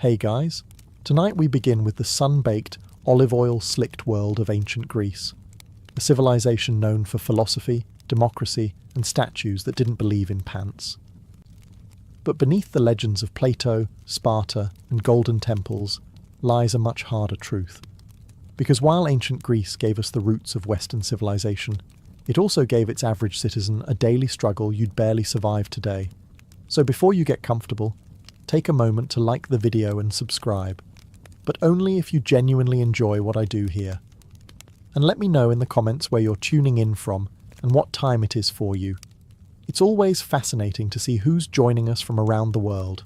Hey guys, tonight we begin with the sun-baked, olive oil-slicked world of ancient Greece, a civilization known for philosophy, democracy, and statues that didn't believe in pants. But beneath the legends of Plato, Sparta, and golden temples lies a much harder truth. Because while ancient Greece gave us the roots of Western civilization, it also gave its average citizen a daily struggle you'd barely survive today. So before you get comfortable, take a moment to like the video and subscribe, but only if you genuinely enjoy what I do here. And let me know in the comments where you're tuning in from and what time it is for you. It's always fascinating to see who's joining us from around the world.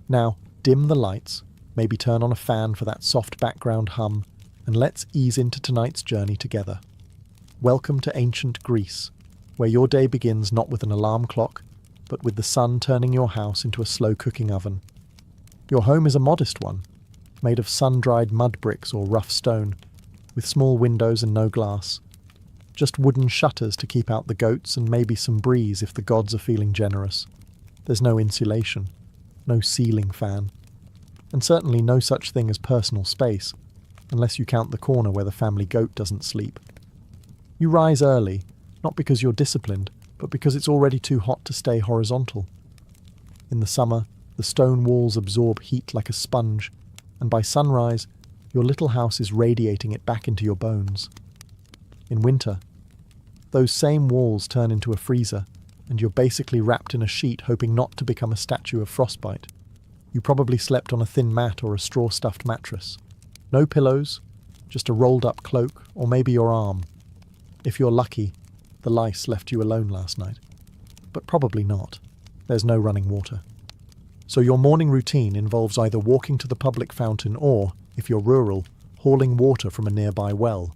Now, dim the lights, maybe turn on a fan for that soft background hum, and let's ease into tonight's journey together. Welcome to ancient Greece, where your day begins not with an alarm clock, but with the sun turning your house into a slow-cooking oven. Your home is a modest one, made of sun-dried mud bricks or rough stone, with small windows and no glass. Just wooden shutters to keep out the goats and maybe some breeze if the gods are feeling generous. There's no insulation, no ceiling fan, and certainly no such thing as personal space, unless you count the corner where the family goat doesn't sleep. You rise early, not because you're disciplined, but because it's already too hot to stay horizontal. In the summer, the stone walls absorb heat like a sponge, and by sunrise, your little house is radiating it back into your bones. In winter, those same walls turn into a freezer, and you're basically wrapped in a sheet hoping not to become a statue of frostbite. You probably slept on a thin mat or a straw-stuffed mattress. No pillows, just a rolled-up cloak, or maybe your arm. If you're lucky, the lice left you alone last night. But probably not. There's no running water. So your morning routine involves either walking to the public fountain or, if you're rural, hauling water from a nearby well.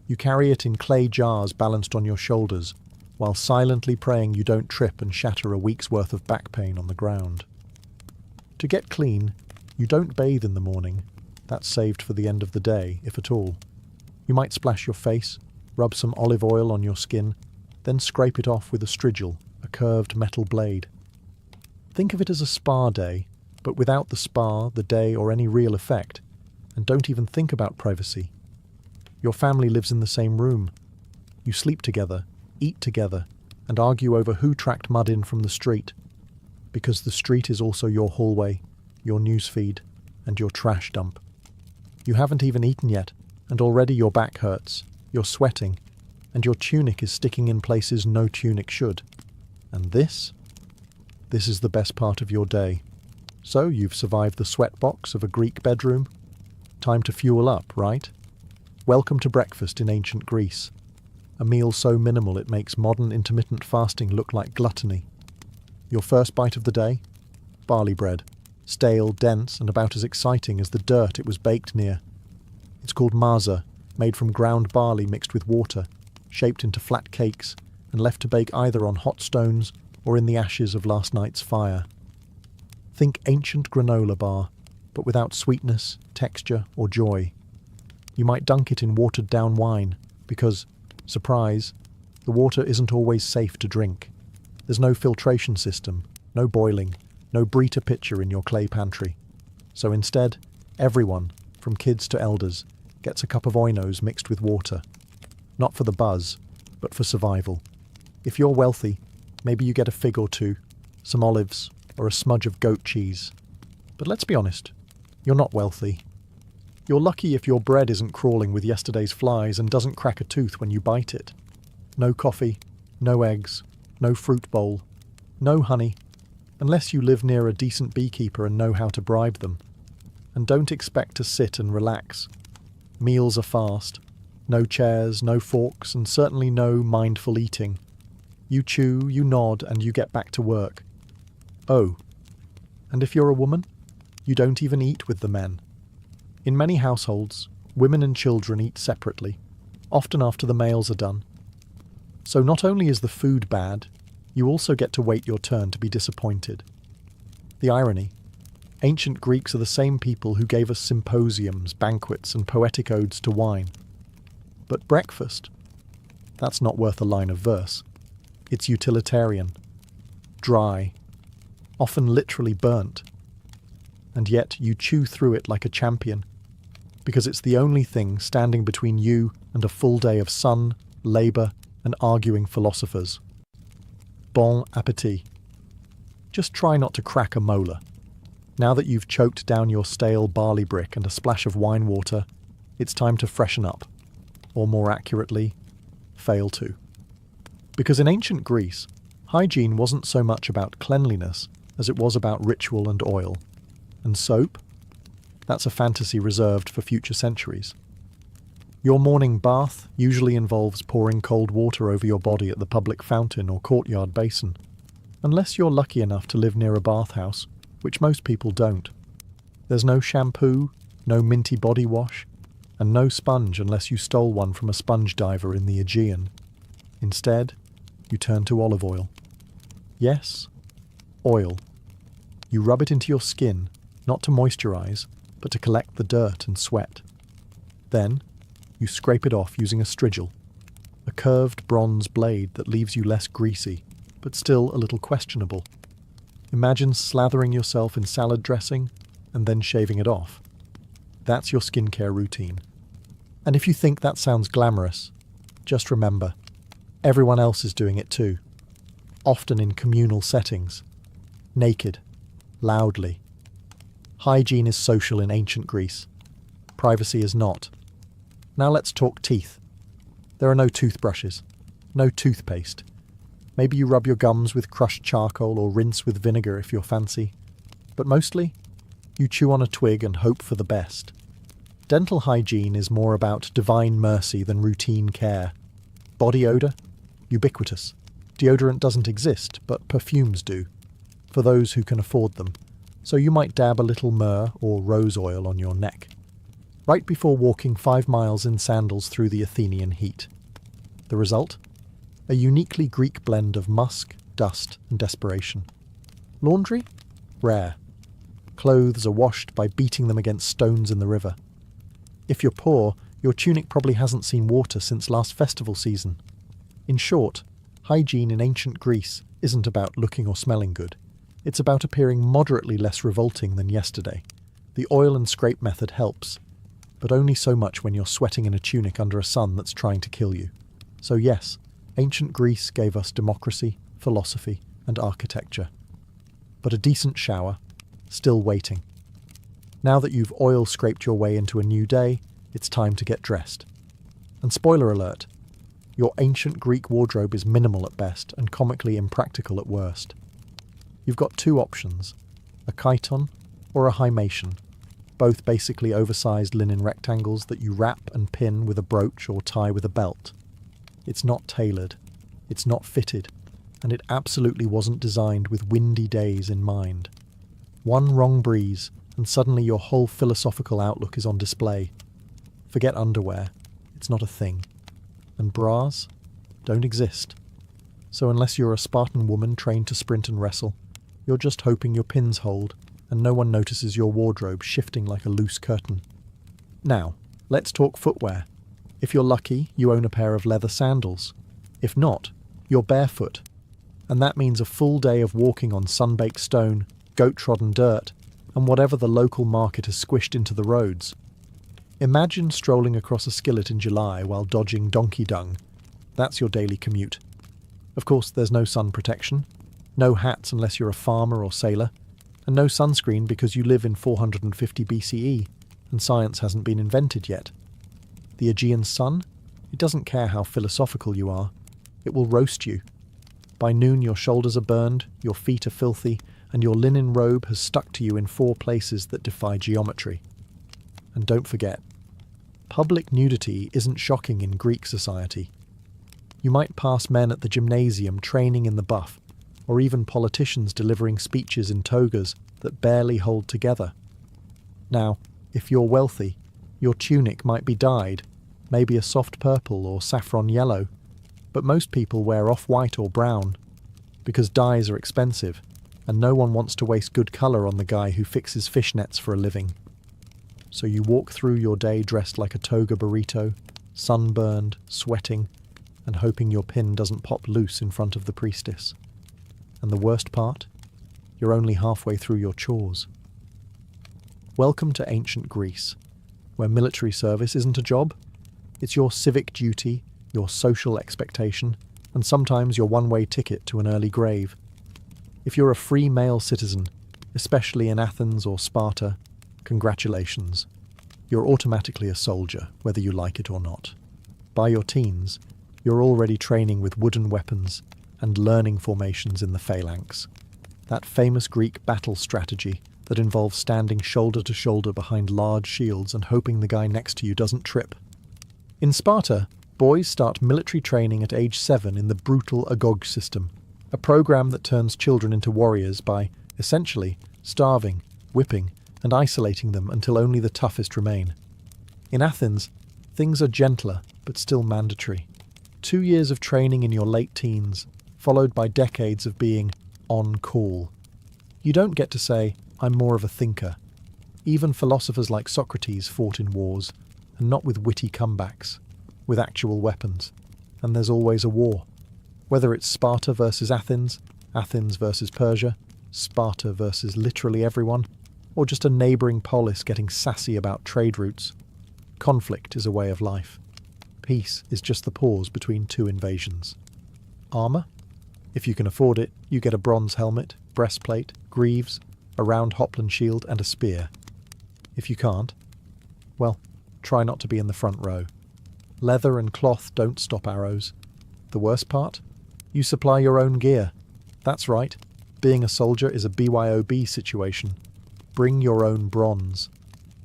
You carry it in clay jars balanced on your shoulders, while silently praying you don't trip and shatter a week's worth of back pain on the ground. To get clean, you don't bathe in the morning. That's saved for the end of the day, if at all. You might splash your face, rub some olive oil on your skin, then scrape it off with a strigil, a curved metal blade. Think of it as a spa day, but without the spa, the day, or any real effect, and don't even think about privacy. Your family lives in the same room. You sleep together, eat together, and argue over who tracked mud in from the street, because the street is also your hallway, your newsfeed, and your trash dump. You haven't even eaten yet, and already your back hurts, you're sweating, and your tunic is sticking in places no tunic should. And this is the best part of your day. So you've survived the sweatbox of a Greek bedroom. Time to fuel up, right? Welcome to breakfast in ancient Greece. A meal so minimal it makes modern intermittent fasting look like gluttony. Your first bite of the day? Barley bread. Stale, dense, and about as exciting as the dirt it was baked near. It's called maza, made from ground barley mixed with water, shaped into flat cakes, and left to bake either on hot stones or in the ashes of last night's fire. Think ancient granola bar, but without sweetness, texture, or joy. You might dunk it in watered-down wine, because, surprise, the water isn't always safe to drink. There's no filtration system, no boiling, no Brita pitcher in your clay pantry. So instead, everyone, from kids to elders, gets a cup of oinos mixed with water. Not for the buzz, but for survival. If you're wealthy, maybe you get a fig or two, some olives, or a smudge of goat cheese. But let's be honest, you're not wealthy. You're lucky if your bread isn't crawling with yesterday's flies and doesn't crack a tooth when you bite it. No coffee, no eggs, no fruit bowl, no honey, unless you live near a decent beekeeper and know how to bribe them. And don't expect to sit and relax. Meals are fast. No chairs, no forks, and certainly no mindful eating. You chew, you nod, and you get back to work. Oh, and if you're a woman, you don't even eat with the men. In many households, women and children eat separately, often after the males are done. So not only is the food bad, you also get to wait your turn to be disappointed. The irony: ancient Greeks are the same people who gave us symposiums, banquets, and poetic odes to wine. But breakfast? That's not worth a line of verse. It's utilitarian, dry, often literally burnt. and yet you chew through it like a champion, because it's the only thing standing between you and a full day of sun, labour, and arguing philosophers. Bon appétit. Just try not to crack a molar. Now that you've choked down your stale barley brick and a splash of wine water, it's time to freshen up, or more accurately, fail to. Because in ancient Greece, hygiene wasn't so much about cleanliness as it was about ritual and oil. And soap? That's a fantasy reserved for future centuries. Your morning bath usually involves pouring cold water over your body at the public fountain or courtyard basin, unless you're lucky enough to live near a bathhouse, which most people don't. There's no shampoo, no minty body wash, and no sponge unless you stole one from a sponge diver in the Aegean. Instead, you turn to olive oil. Yes, oil. You rub it into your skin, not to moisturize, but to collect the dirt and sweat. Then, you scrape it off using a strigil, a curved bronze blade that leaves you less greasy, but still a little questionable. Imagine slathering yourself in salad dressing and then shaving it off. That's your skincare routine. And if you think that sounds glamorous, just remember, everyone else is doing it too, often in communal settings, naked, loudly. Hygiene is social in ancient Greece. Privacy is not. Now let's talk teeth. There are no toothbrushes, no toothpaste. Maybe you rub your gums with crushed charcoal or rinse with vinegar if you're fancy. But mostly, you chew on a twig and hope for the best. Dental hygiene is more about divine mercy than routine care. Body odour? Ubiquitous. Deodorant doesn't exist, but perfumes do, for those who can afford them. So you might dab a little myrrh or rose oil on your neck, right before walking 5 miles in sandals through the Athenian heat. The result? A uniquely Greek blend of musk, dust, and desperation. Laundry? Rare. Clothes are washed by beating them against stones in the river. If you're poor, your tunic probably hasn't seen water since last festival season. In short, hygiene in ancient Greece isn't about looking or smelling good. It's about appearing moderately less revolting than yesterday. The oil and scrape method helps, but only so much when you're sweating in a tunic under a sun that's trying to kill you. So yes, ancient Greece gave us democracy, philosophy, and architecture. But a decent shower, still waiting. Now that you've oil scraped your way into a new day, it's time to get dressed. And spoiler alert, your ancient Greek wardrobe is minimal at best and comically impractical at worst. You've got 2 options, a chiton or a hymation, both basically oversized linen rectangles that you wrap and pin with a brooch or tie with a belt. It's not tailored, it's not fitted, and it absolutely wasn't designed with windy days in mind. One wrong breeze, and suddenly your whole philosophical outlook is on display. Forget underwear, it's not a thing. And bras don't exist. So unless you're a Spartan woman trained to sprint and wrestle, you're just hoping your pins hold and no one notices your wardrobe shifting like a loose curtain. Now, let's talk footwear. If you're lucky, you own a pair of leather sandals. If not, you're barefoot. And that means a full day of walking on sun-baked stone, goat-trodden dirt, and whatever the local market has squished into the roads. Imagine strolling across a skillet in July while dodging donkey dung. That's your daily commute. Of course, there's no sun protection, no hats unless you're a farmer or sailor, and no sunscreen because you live in 450 BCE, and science hasn't been invented yet. The Aegean sun? It doesn't care how philosophical you are. It will roast you. By noon your shoulders are burned, your feet are filthy, and your linen robe has stuck to you in 4 places that defy geometry. And don't forget, public nudity isn't shocking in Greek society. You might pass men at the gymnasium training in the buff, or even politicians delivering speeches in togas that barely hold together. Now, if you're wealthy, your tunic might be dyed, maybe a soft purple or saffron yellow, but most people wear off-white or brown, because dyes are expensive, and no one wants to waste good colour on the guy who fixes fishnets for a living. So you walk through your day dressed like a toga burrito, sunburned, sweating, and hoping your pin doesn't pop loose in front of the priestess. And the worst part? You're only halfway through your chores. Welcome to ancient Greece, where military service isn't a job. It's your civic duty, your social expectation, and sometimes your one-way ticket to an early grave. If you're a free male citizen, especially in Athens or Sparta, congratulations. You're automatically a soldier, whether you like it or not. By your teens, you're already training with wooden weapons and learning formations in the phalanx. That famous Greek battle strategy that involves standing shoulder to shoulder behind large shields and hoping the guy next to you doesn't trip. In Sparta, boys start military training at age 7 in the brutal Agog system, a program that turns children into warriors by, essentially, starving, whipping, and isolating them until only the toughest remain. In Athens, things are gentler, but still mandatory. 2 years of training in your late teens, followed by decades of being on call. You don't get to say, I'm more of a thinker. Even philosophers like Socrates fought in wars, and not with witty comebacks, with actual weapons. And there's always a war. Whether it's Sparta versus Athens, Athens versus Persia, Sparta versus literally everyone, or just a neighbouring polis getting sassy about trade routes. Conflict is a way of life. Peace is just the pause between 2 invasions. Armour? If you can afford it, you get a bronze helmet, breastplate, greaves, a round Hopland shield and a spear. If you can't, well, try not to be in the front row. Leather and cloth don't stop arrows. The worst part? You supply your own gear. That's right, being a soldier is a BYOB situation. Bring your own bronze.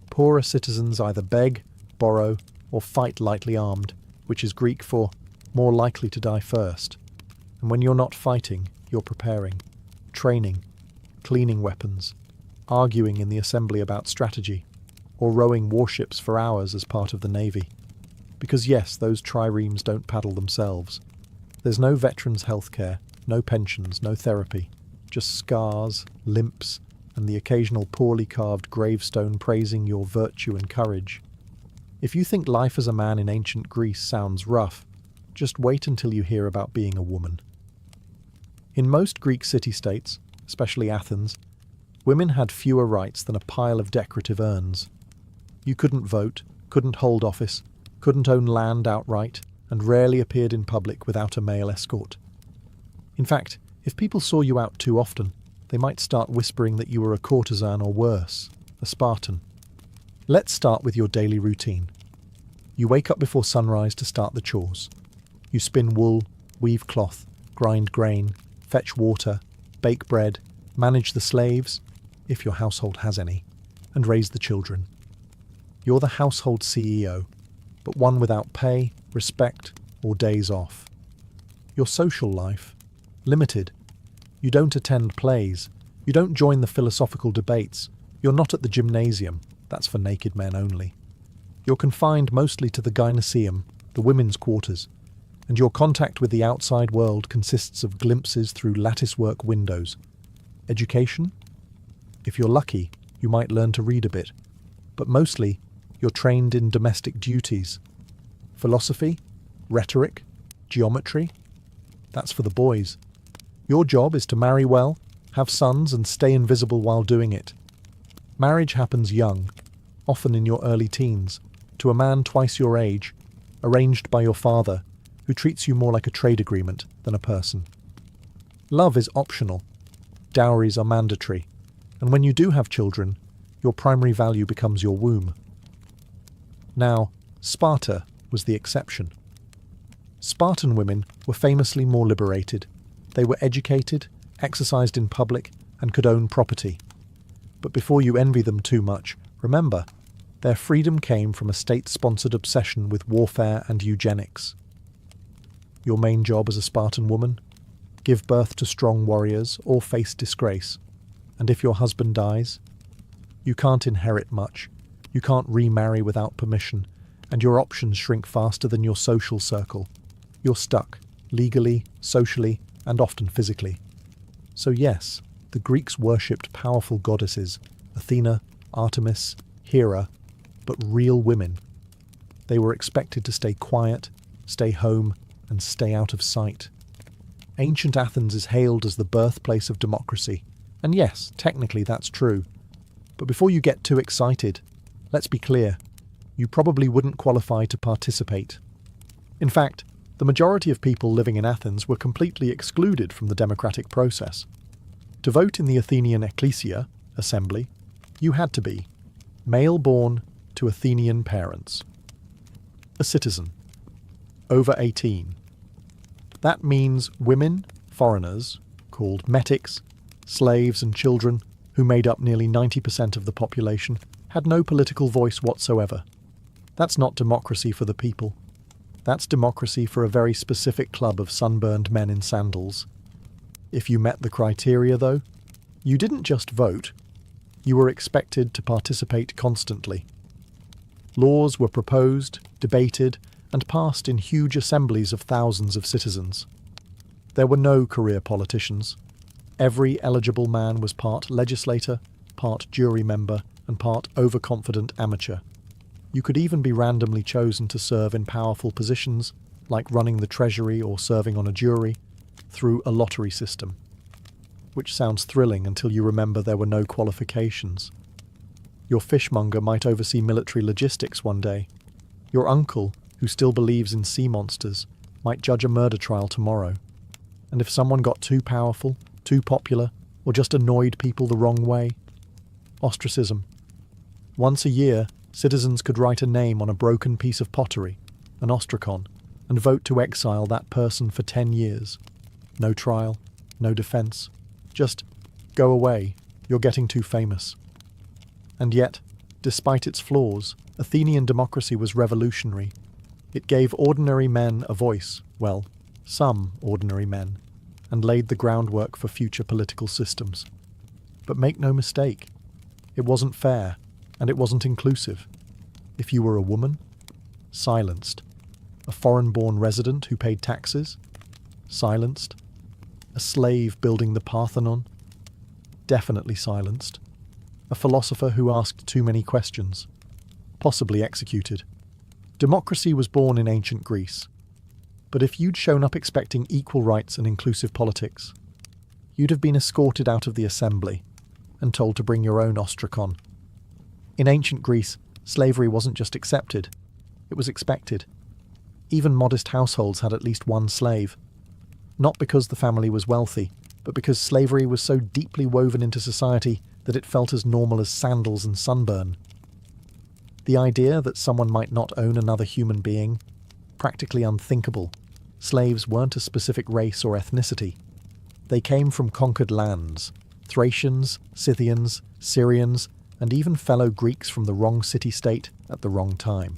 Poorer citizens either beg, borrow, or fight lightly armed, which is Greek for more likely to die first. And when you're not fighting, you're preparing, training, cleaning weapons, arguing in the assembly about strategy, or rowing warships for hours as part of the navy. Because yes, those triremes don't paddle themselves. There's no veterans' healthcare, no pensions, no therapy, just scars, limps, and the occasional poorly carved gravestone praising your virtue and courage. If you think life as a man in ancient Greece sounds rough, just wait until you hear about being a woman. In most Greek city-states, especially Athens, women had fewer rights than a pile of decorative urns. You couldn't vote, couldn't hold office, couldn't own land outright, and rarely appeared in public without a male escort. In fact, if people saw you out too often, they might start whispering that you were a courtesan or worse, a Spartan. Let's start with your daily routine. You wake up before sunrise to start the chores. You spin wool, weave cloth, grind grain, fetch water, bake bread, manage the slaves, if your household has any, and raise the children. You're the household CEO, but one without pay, respect, or days off. Your social life? Limited. You don't attend plays. You don't join the philosophical debates. You're not at the gymnasium. That's for naked men only. You're confined mostly to the gynoeceum, the women's quarters, and your contact with the outside world consists of glimpses through latticework windows. Education? If you're lucky, you might learn to read a bit, but mostly you're trained in domestic duties. Philosophy? Rhetoric? Geometry? That's for the boys. Your job is to marry well, have sons, and stay invisible while doing it. Marriage happens young, often in your early teens, to a man twice your age, arranged by your father, who treats you more like a trade agreement than a person. Love is optional. Dowries are mandatory, and when you do have children, your primary value becomes your womb. Now, Sparta was the exception. Spartan women were famously more liberated. They were educated, exercised in public, and could own property. But before you envy them too much, remember, their freedom came from a state-sponsored obsession with warfare and eugenics. Your main job as a Spartan woman? Give birth to strong warriors or face disgrace. And if your husband dies? You can't inherit much. You can't remarry without permission, and your options shrink faster than your social circle. You're stuck, legally, socially, and often physically. So yes, the Greeks worshipped powerful goddesses, Athena, Artemis, Hera, but real women. They were expected to stay quiet, stay home, and stay out of sight. Ancient Athens is hailed as the birthplace of democracy, and yes, technically that's true. But before you get too excited, let's be clear, you probably wouldn't qualify to participate. In fact, the majority of people living in Athens were completely excluded from the democratic process. To vote in the Athenian ecclesia, assembly, you had to be male born to Athenian parents, a citizen, over 18. That means women, foreigners, called metics, slaves and children, who made up nearly 90% of the population, had no political voice whatsoever. That's not democracy for the people. That's democracy for a very specific club of sunburned men in sandals. If you met the criteria, though, you didn't just vote, you were expected to participate constantly. Laws were proposed, debated, and passed in huge assemblies of thousands of citizens. There were no career politicians. Every eligible man was part legislator, part jury member, and part overconfident amateur. You could even be randomly chosen to serve in powerful positions, like running the treasury or serving on a jury, through a lottery system. Which sounds thrilling until you remember there were no qualifications. Your fishmonger might oversee military logistics one day. Your uncle, who still believes in sea monsters, might judge a murder trial tomorrow. And if someone got too powerful, too popular, or just annoyed people the wrong way, ostracism. Once a year, citizens could write a name on a broken piece of pottery, an ostracon, and vote to exile that person for 10 years. No trial, no defence. Just go away, you're getting too famous. And yet, despite its flaws, Athenian democracy was revolutionary. It gave ordinary men a voice, well, some ordinary men, and laid the groundwork for future political systems. But make no mistake, it wasn't fair, and it wasn't inclusive. If you were a woman, silenced. A foreign-born resident who paid taxes, silenced. A slave building the Parthenon, definitely silenced. A philosopher who asked too many questions, possibly executed. Democracy was born in ancient Greece. But if you'd shown up expecting equal rights and inclusive politics, you'd have been escorted out of the assembly and told to bring your own ostracon. In ancient Greece, slavery wasn't just accepted, it was expected. Even modest households had at least one slave. Not because the family was wealthy, but because slavery was so deeply woven into society that it felt as normal as sandals and sunburn. The idea that someone might not own another human being, practically unthinkable. Slaves weren't a specific race or ethnicity. They came from conquered lands, Thracians, Scythians, Syrians, and even fellow Greeks from the wrong city-state at the wrong time.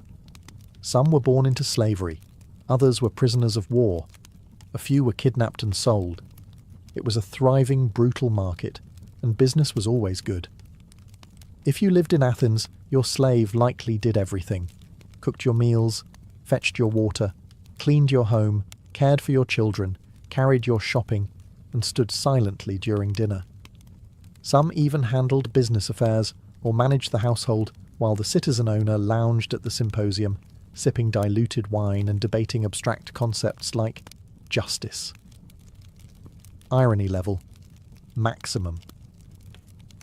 Some were born into slavery, others were prisoners of war, a few were kidnapped and sold. It was a thriving, brutal market, and business was always good. If you lived in Athens, your slave likely did everything. Cooked your meals, fetched your water, cleaned your home, cared for your children, carried your shopping, and stood silently during dinner. Some even handled business affairs or managed the household while the citizen owner lounged at the symposium, sipping diluted wine and debating abstract concepts like justice. Irony level, maximum.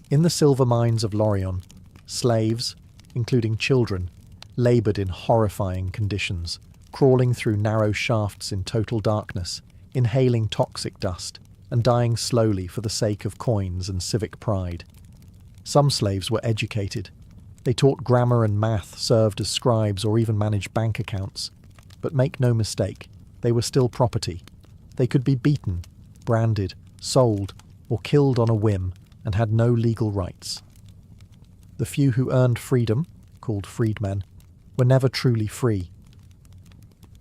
In the silver mines of Laurion, slaves, including children, laboured in horrifying conditions, crawling through narrow shafts in total darkness, inhaling toxic dust, and dying slowly for the sake of coins and civic pride. Some slaves were educated. They taught grammar and math, served as scribes, or even managed bank accounts. But make no mistake, they were still property. They could be beaten, branded, sold, or killed on a whim, and had no legal rights. The few who earned freedom, called freedmen, were never truly free.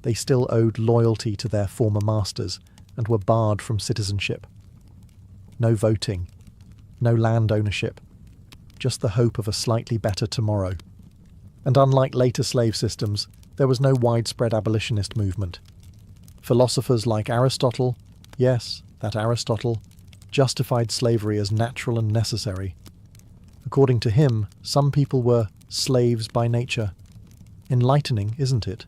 They still owed loyalty to their former masters and were barred from citizenship. No voting, no land ownership, just the hope of a slightly better tomorrow. And unlike later slave systems, there was no widespread abolitionist movement. Philosophers like Aristotle, yes, that Aristotle, justified slavery as natural and necessary. According to him, some people were slaves by nature. Enlightening, isn't it?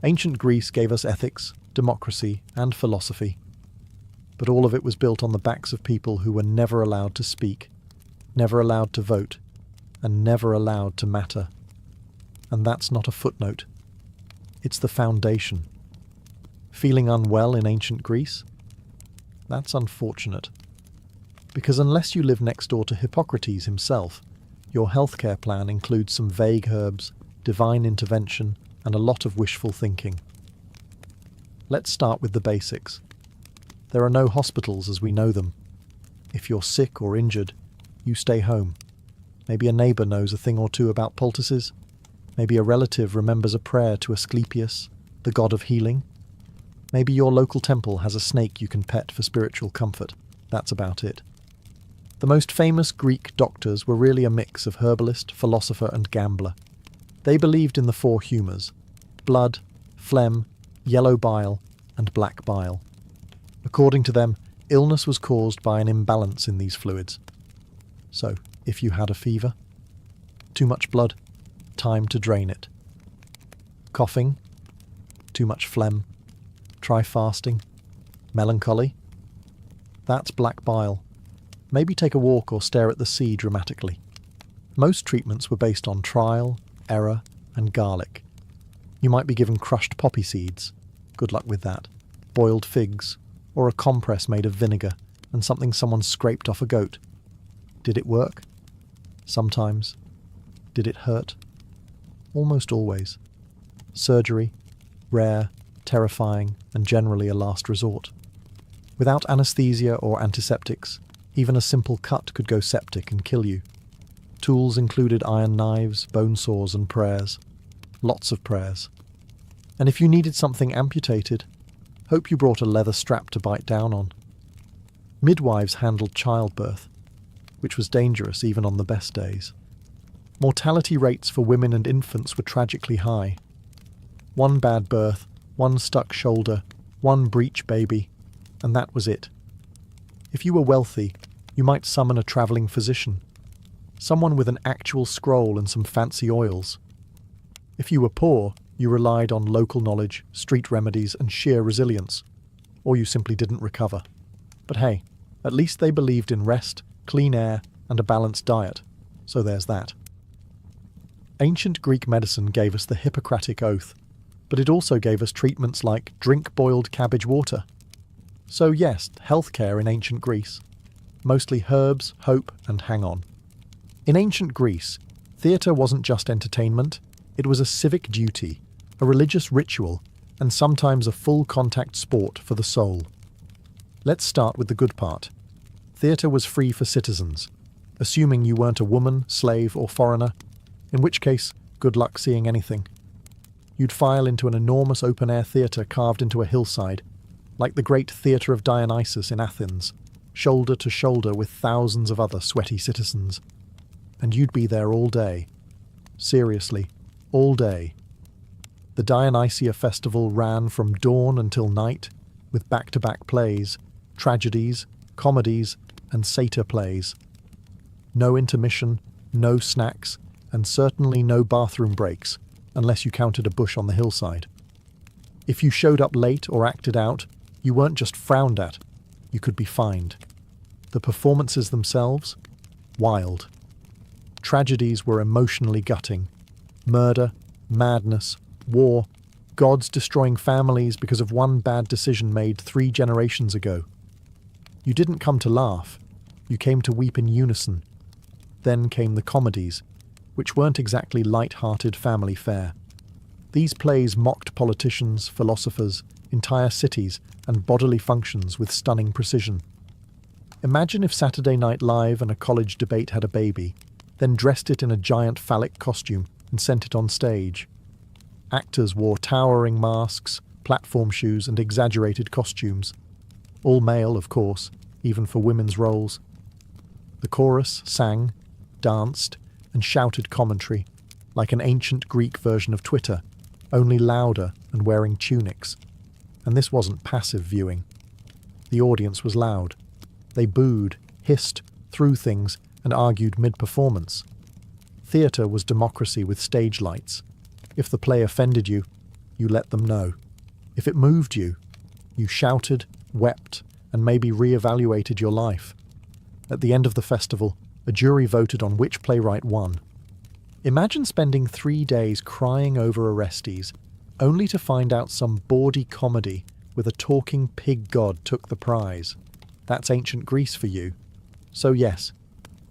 Ancient Greece gave us ethics, democracy, and philosophy. But all of it was built on the backs of people who were never allowed to speak. never allowed to vote, and never allowed to matter. And that's not a footnote. It's the foundation. Feeling unwell in ancient Greece? That's unfortunate. Because unless you live next door to Hippocrates himself, your healthcare plan includes some vague herbs, divine intervention, and a lot of wishful thinking. Let's start with the basics. There are no hospitals as we know them. If you're sick or injured, you stay home. Maybe a neighbour knows a thing or two about poultices. Maybe a relative remembers a prayer to Asclepius, the god of healing. Maybe your local temple has a snake you can pet for spiritual comfort. That's about it. The most famous Greek doctors were really a mix of herbalist, philosopher, and gambler. They believed in the four humours: blood, phlegm, yellow bile, and black bile. According to them, illness was caused by an imbalance in these fluids. So, if you had a fever, too much blood, time to drain it. Coughing, too much phlegm, try fasting. Melancholy, that's black bile. Maybe take a walk or stare at the sea dramatically. Most treatments were based on trial, error, and garlic. You might be given crushed poppy seeds, good luck with that, boiled figs, or a compress made of vinegar and something someone scraped off a goat. Did it work? Sometimes. Did it hurt? Almost always. Surgery, rare, terrifying, and generally a last resort. Without anesthesia or antiseptics, even a simple cut could go septic and kill you. Tools included iron knives, bone saws, and prayers. Lots of prayers. And if you needed something amputated, hope you brought a leather strap to bite down on. Midwives handled childbirth, which was dangerous even on the best days. Mortality rates for women and infants were tragically high. One bad birth, one stuck shoulder, one breech baby, and that was it. If you were wealthy, you might summon a travelling physician, someone with an actual scroll and some fancy oils. If you were poor, you relied on local knowledge, street remedies, and sheer resilience, or you simply didn't recover. But hey, at least they believed in rest, clean air, and a balanced diet, so there's that. Ancient Greek medicine gave us the Hippocratic Oath, but it also gave us treatments like drink boiled cabbage water. So yes, healthcare in ancient Greece. Mostly herbs, hope, and hang on. In ancient Greece, theatre wasn't just entertainment, it was a civic duty, a religious ritual, and sometimes a full-contact sport for the soul. Let's start with the good part. Theatre was free for citizens, assuming you weren't a woman, slave, or foreigner, in which case, good luck seeing anything. You'd file into an enormous open-air theatre carved into a hillside, like the great Theatre of Dionysus in Athens, shoulder to shoulder with thousands of other sweaty citizens. And you'd be there all day. Seriously, all day. The Dionysia festival ran from dawn until night, with back-to-back plays, tragedies, comedies, and satyr plays. No intermission, no snacks, and certainly no bathroom breaks, unless you counted a bush on the hillside. If you showed up late or acted out, you weren't just frowned at, you could be fined. The performances themselves? Wild. Tragedies were emotionally gutting. Murder, madness, war, gods destroying families because of one bad decision made 3 generations ago. You didn't come to laugh, you came to weep in unison. Then came the comedies, which weren't exactly light-hearted family fare. These plays mocked politicians, philosophers, entire cities, and bodily functions with stunning precision. Imagine if Saturday Night Live and a college debate had a baby, then dressed it in a giant phallic costume and sent it on stage. Actors wore towering masks, platform shoes, and exaggerated costumes. All male, of course, even for women's roles. The chorus sang, danced, and shouted commentary, like an ancient Greek version of Twitter, only louder and wearing tunics. And this wasn't passive viewing. The audience was loud. They booed, hissed, threw things, and argued mid-performance. Theatre was democracy with stage lights. If the play offended you, you let them know. If it moved you, you shouted, wept, and maybe re-evaluated your life. At the end of the festival, A jury voted on which playwright won. Imagine spending 3 days crying over Orestes, only to find out some bawdy comedy with a talking pig god took the prize. That's ancient Greece for you. So yes,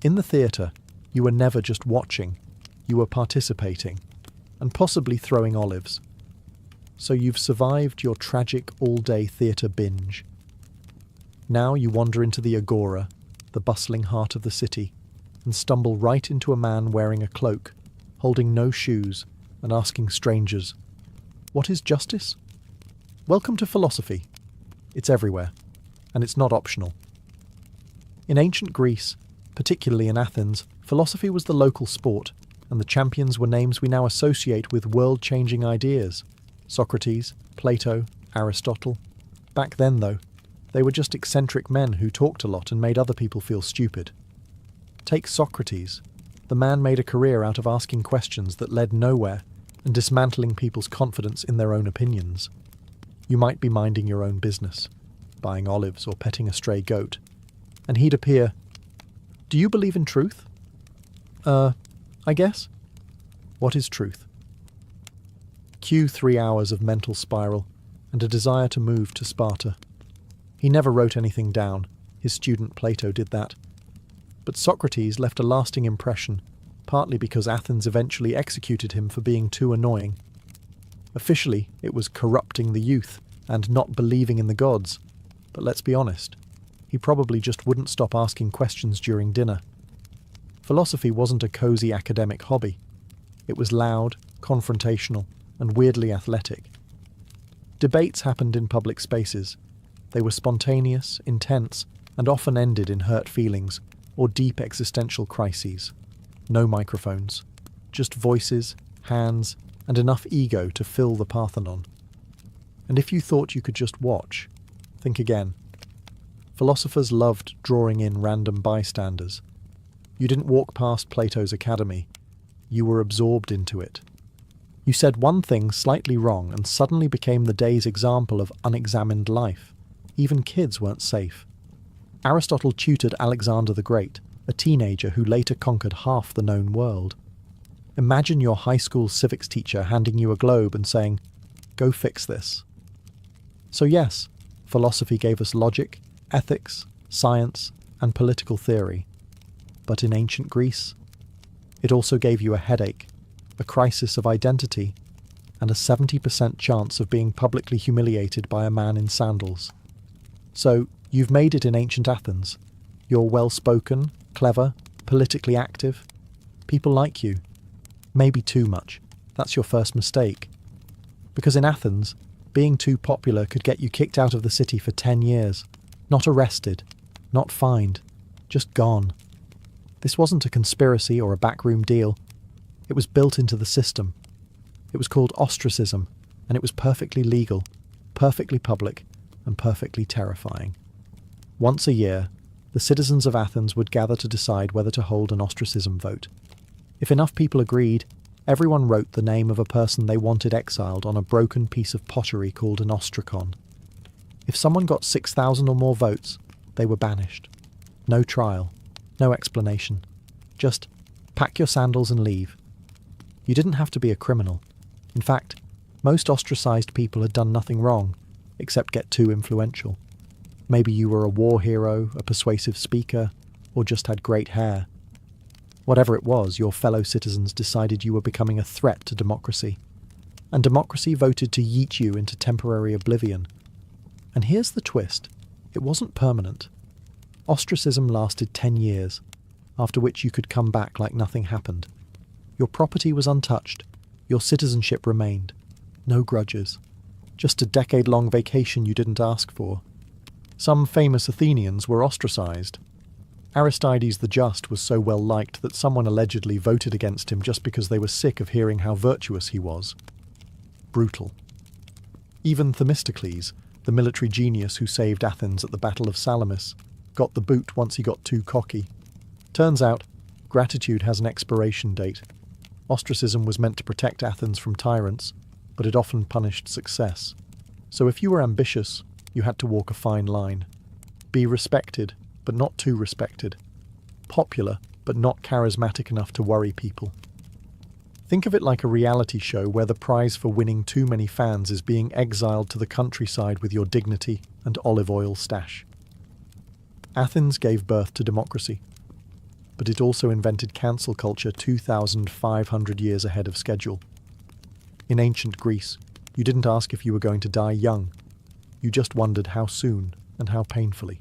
in the theatre, you were never just watching, you were participating, and possibly throwing olives. So you've survived your tragic all-day theatre binge. Now you wander into the agora, the bustling heart of the city, and stumble right into a man wearing a cloak, holding no shoes, and asking strangers, "What is justice?" Welcome to philosophy. It's everywhere, and it's not optional. In ancient Greece, particularly in Athens, philosophy was the local sport, and the champions were names we now associate with world-changing ideas. Socrates, Plato, Aristotle. Back then, though, they were just eccentric men who talked a lot and made other people feel stupid. Take Socrates. The man made a career out of asking questions that led nowhere and dismantling people's confidence in their own opinions. You might be minding your own business, buying olives or petting a stray goat, and he'd appear, "Do you believe in truth?" I guess. What is truth? Cue 3 hours of mental spiral and a desire to move to Sparta. He never wrote anything down. His student Plato did that. But Socrates left a lasting impression, partly because Athens eventually executed him for being too annoying. Officially, it was corrupting the youth and not believing in the gods. But let's be honest, he probably just wouldn't stop asking questions during dinner. Philosophy wasn't a cozy academic hobby. It was loud, confrontational, and weirdly athletic. Debates happened in public spaces. They were spontaneous, intense, and often ended in hurt feelings or deep existential crises. No microphones, just voices, hands, and enough ego to fill the Parthenon. And if you thought you could just watch, think again. Philosophers loved drawing in random bystanders. You didn't walk past Plato's academy. You were absorbed into it. You said one thing slightly wrong and suddenly became the day's example of unexamined life. Even kids weren't safe. Aristotle tutored Alexander the Great, a teenager who later conquered half the known world. Imagine your high school civics teacher handing you a globe and saying, "Go fix this." So yes, philosophy gave us logic, ethics, science, and political theory. But in ancient Greece, it also gave you a headache, a crisis of identity, and a 70% chance of being publicly humiliated by a man in sandals. So, you've made it in ancient Athens. You're well-spoken, clever, politically active. People like you. Maybe too much. That's your first mistake. Because in Athens, being too popular could get you kicked out of the city for 10 years. Not arrested, not fined, just gone. This wasn't a conspiracy or a backroom deal. It was built into the system. It was called ostracism, and it was perfectly legal, perfectly public, and perfectly terrifying. Once a year, the citizens of Athens would gather to decide whether to hold an ostracism vote. If enough people agreed, everyone wrote the name of a person they wanted exiled on a broken piece of pottery called an ostracon. If someone got 6,000 or more votes, they were banished. No trial. No explanation. Just pack your sandals and leave. You didn't have to be a criminal. In fact, most ostracized people had done nothing wrong, except get too influential. Maybe you were a war hero, a persuasive speaker, or just had great hair. Whatever it was, your fellow citizens decided you were becoming a threat to democracy. And democracy voted to yeet you into temporary oblivion. And here's the twist. It wasn't permanent. Ostracism lasted 10 years, after which you could come back like nothing happened. Your property was untouched. Your citizenship remained. No grudges. Just a decade-long vacation you didn't ask for. Some famous Athenians were ostracized. Aristides the Just was so well liked that someone allegedly voted against him just because they were sick of hearing how virtuous he was. Brutal. Even Themistocles, the military genius who saved Athens at the Battle of Salamis, got the boot once he got too cocky. Turns out, gratitude has an expiration date. Ostracism was meant to protect Athens from tyrants, but it often punished success. So if you were ambitious, you had to walk a fine line. Be respected, but not too respected. Popular, but not charismatic enough to worry people. Think of it like a reality show where the prize for winning too many fans is being exiled to the countryside with your dignity and olive oil stash. Athens gave birth to democracy, but it also invented cancel culture 2,500 years ahead of schedule. In ancient Greece, you didn't ask if you were going to die young. You just wondered how soon and how painfully.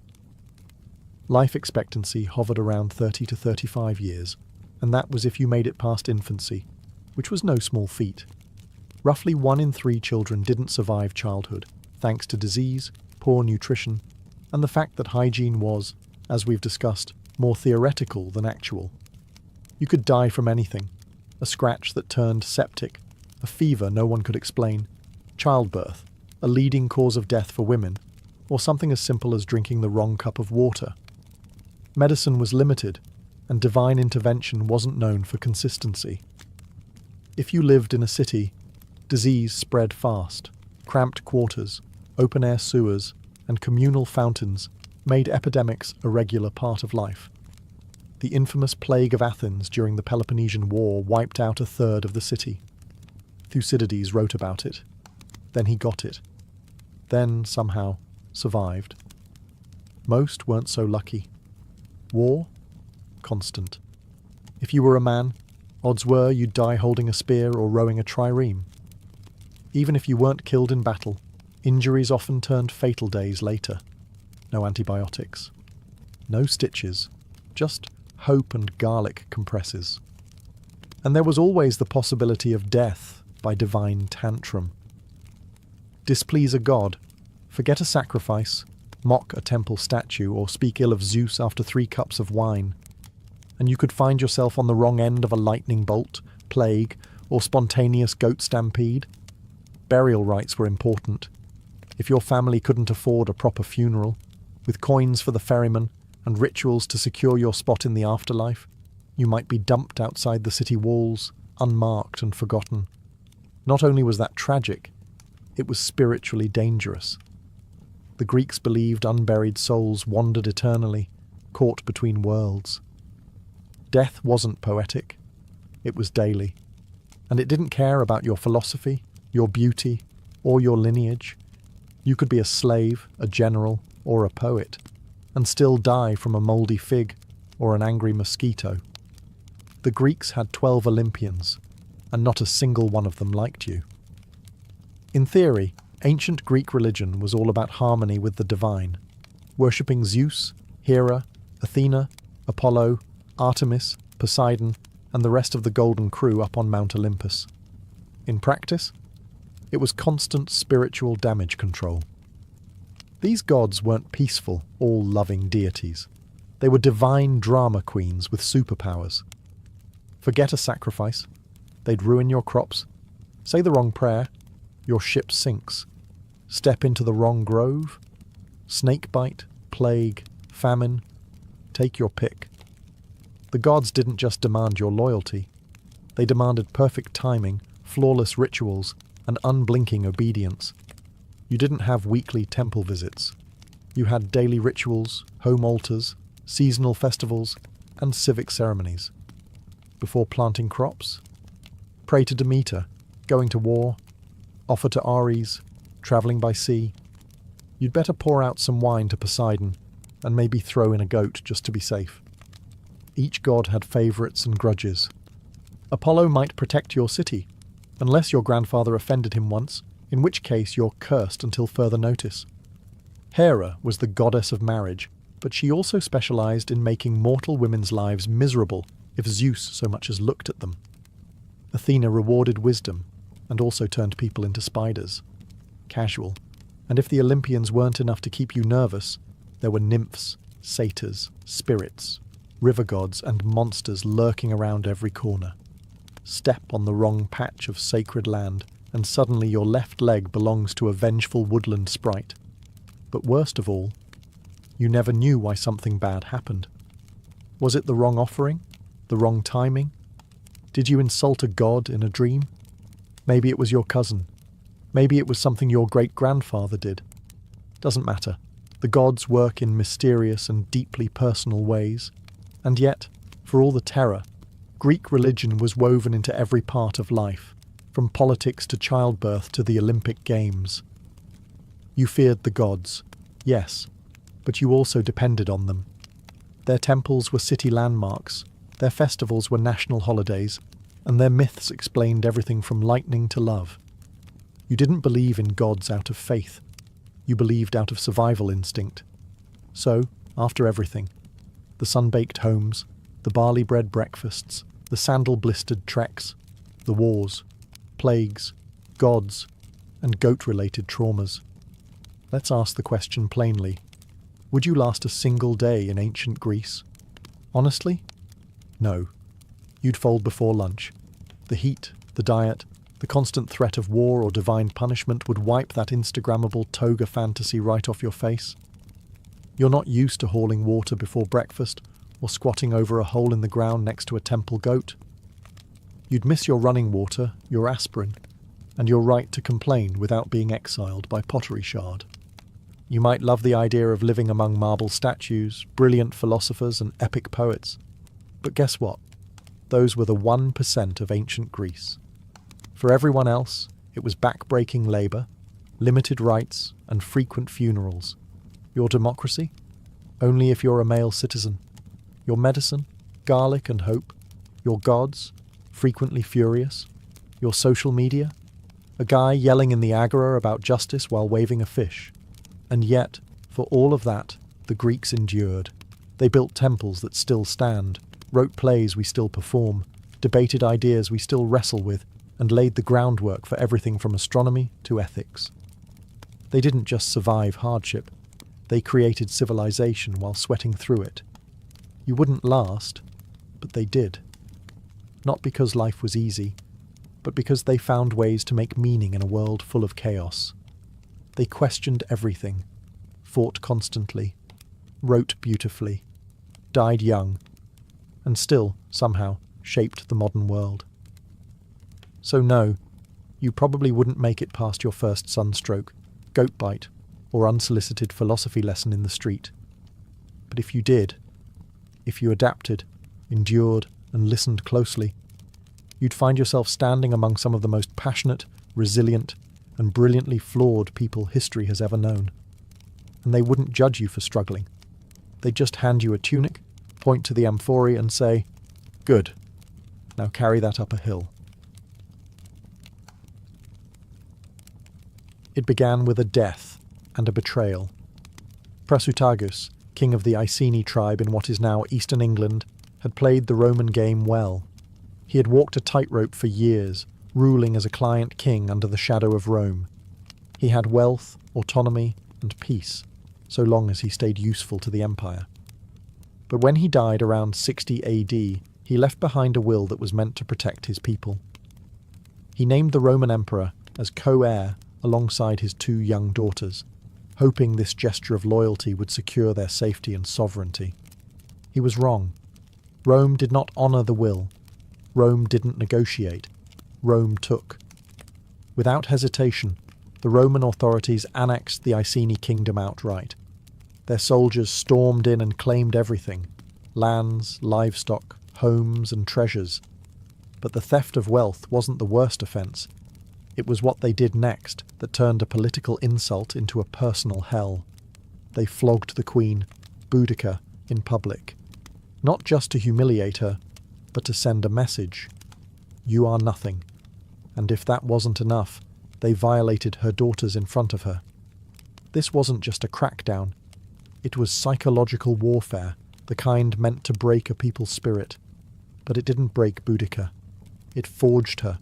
Life expectancy hovered around 30 to 35 years, and that was if you made it past infancy, which was no small feat. Roughly 1 in 3 children didn't survive childhood, thanks to disease, poor nutrition, and the fact that hygiene was, as we've discussed, more theoretical than actual. You could die from anything: a scratch that turned septic, a fever no one could explain, childbirth, a leading cause of death for women, or something as simple as drinking the wrong cup of water. Medicine was limited, and divine intervention wasn't known for consistency. If you lived in a city, disease spread fast. Cramped quarters, open-air sewers, and communal fountains made epidemics a regular part of life. The infamous plague of Athens during the Peloponnesian War wiped out 1/3 of the city. Thucydides wrote about it. Then he got it. Then, somehow, survived. Most weren't so lucky. War? Constant. If you were a man, odds were you'd die holding a spear or rowing a trireme. Even if you weren't killed in battle, injuries often turned fatal days later. No antibiotics. No stitches. Just hope and garlic compresses. And there was always the possibility of death by divine tantrum. Displease a god, forget a sacrifice, mock a temple statue, or speak ill of Zeus after 3 cups of wine, and you could find yourself on the wrong end of a lightning bolt, plague, or spontaneous goat stampede. Burial rites were important. If your family couldn't afford a proper funeral, with coins for the ferryman and rituals to secure your spot in the afterlife, you might be dumped outside the city walls, unmarked and forgotten. Not only was that tragic, it was spiritually dangerous. The Greeks believed unburied souls wandered eternally, caught between worlds. Death wasn't poetic, it was daily, and it didn't care about your philosophy, your beauty, or your lineage. You could be a slave, a general, or a poet, and still die from a mouldy fig or an angry mosquito. The Greeks had 12 Olympians, and not a single one of them liked you. In theory, ancient Greek religion was all about harmony with the divine, worshipping Zeus, Hera, Athena, Apollo, Artemis, Poseidon, and the rest of the Golden Crew up on Mount Olympus. In practice, it was constant spiritual damage control. These gods weren't peaceful, all-loving deities. They were divine drama queens with superpowers. Forget a sacrifice. They'd ruin your crops. Say the wrong prayer. Your ship sinks. Step into the wrong grove. Snakebite, plague, famine. Take your pick. The gods didn't just demand your loyalty. They demanded perfect timing, flawless rituals, and unblinking obedience. You didn't have weekly temple visits. You had daily rituals, home altars, seasonal festivals, and civic ceremonies. Before planting crops, pray to Demeter, going to war, offer to Ares, travelling by sea. You'd better pour out some wine to Poseidon, and maybe throw in a goat just to be safe. Each god had favourites and grudges. Apollo might protect your city, unless your grandfather offended him once, in which case you're cursed until further notice. Hera was the goddess of marriage, but she also specialised in making mortal women's lives miserable if Zeus so much as looked at them. Athena rewarded wisdom, and also turned people into spiders. Casual. And if the Olympians weren't enough to keep you nervous, there were nymphs, satyrs, spirits, river gods, and monsters lurking around every corner. Step on the wrong patch of sacred land, and suddenly your left leg belongs to a vengeful woodland sprite. But worst of all, you never knew why something bad happened. Was it the wrong offering? The wrong timing? Did you insult a god in a dream? Maybe it was your cousin. Maybe it was something your great-grandfather did. Doesn't matter. The gods work in mysterious and deeply personal ways. And yet, For all the terror, Greek religion was woven into every part of life, from politics to childbirth to the Olympic Games. You feared the gods, yes, but you also depended on them. Their temples were city landmarks, their festivals were national holidays, and their myths explained everything from lightning to love. You didn't believe in gods out of faith. You believed out of survival instinct. So, after everything, the sun-baked homes, the barley-bread breakfasts, the sandal-blistered treks, the wars, plagues, gods, and goat-related traumas. Let's ask the question plainly. Would you last a single day in ancient Greece? Honestly? No. You'd fold before lunch. The heat, the diet, the constant threat of war or divine punishment would wipe that Instagrammable toga fantasy right off your face. You're not used to hauling water before breakfast or squatting over a hole in the ground next to a temple goat. You'd miss your running water, your aspirin, and your right to complain without being exiled by pottery shard. You might love the idea of living among marble statues, brilliant philosophers, and epic poets. But guess what? Those were the 1% of ancient Greece. For everyone else, it was back-breaking labour, limited rights, and frequent funerals. Your democracy? Only if you're a male citizen. Your medicine? Garlic and hope. Your gods? Frequently furious. Your social media? A guy yelling in the agora about justice while waving a fish. And yet, for all of that, the Greeks endured. They built temples that still stand, wrote plays we still perform, debated ideas we still wrestle with, and laid the groundwork for everything from astronomy to ethics. They didn't just survive hardship, they created civilization while sweating through it. You wouldn't last, but they did. Not because life was easy, but because they found ways to make meaning in a world full of chaos. They questioned everything, fought constantly, wrote beautifully, died young, and still, somehow, shaped the modern world. So no, you probably wouldn't make it past your first sunstroke, goat bite, or unsolicited philosophy lesson in the street. But if you did, if you adapted, endured, and listened closely, you'd find yourself standing among some of the most passionate, resilient, and brilliantly flawed people history has ever known. And they wouldn't judge you for struggling. They'd just hand you a tunic, point to the amphorae and say, "Good, now carry that up a hill." It began with a death and a betrayal. Prasutagus, king of the Iceni tribe in what is now eastern England, had played the Roman game well. He had walked a tightrope for years, ruling as a client king under the shadow of Rome. He had wealth, autonomy, and peace, so long as he stayed useful to the empire. But when he died around 60 AD, he left behind a will that was meant to protect his people. He named the Roman emperor as co-heir alongside his 2 young daughters, hoping this gesture of loyalty would secure their safety and sovereignty. He was wrong. Rome did not honour the will. Rome didn't negotiate. Rome took. Without hesitation, the Roman authorities annexed the Iceni kingdom outright. Their soldiers stormed in and claimed everything: lands, livestock, homes, and treasures. But the theft of wealth wasn't the worst offence. It was what they did next that turned a political insult into a personal hell. They flogged the queen, Boudica, in public. Not just to humiliate her, but to send a message. You are nothing. And if that wasn't enough, they violated her daughters in front of her. This wasn't just a crackdown. It was psychological warfare, the kind meant to break a people's spirit. But it didn't break Boudica. It forged her.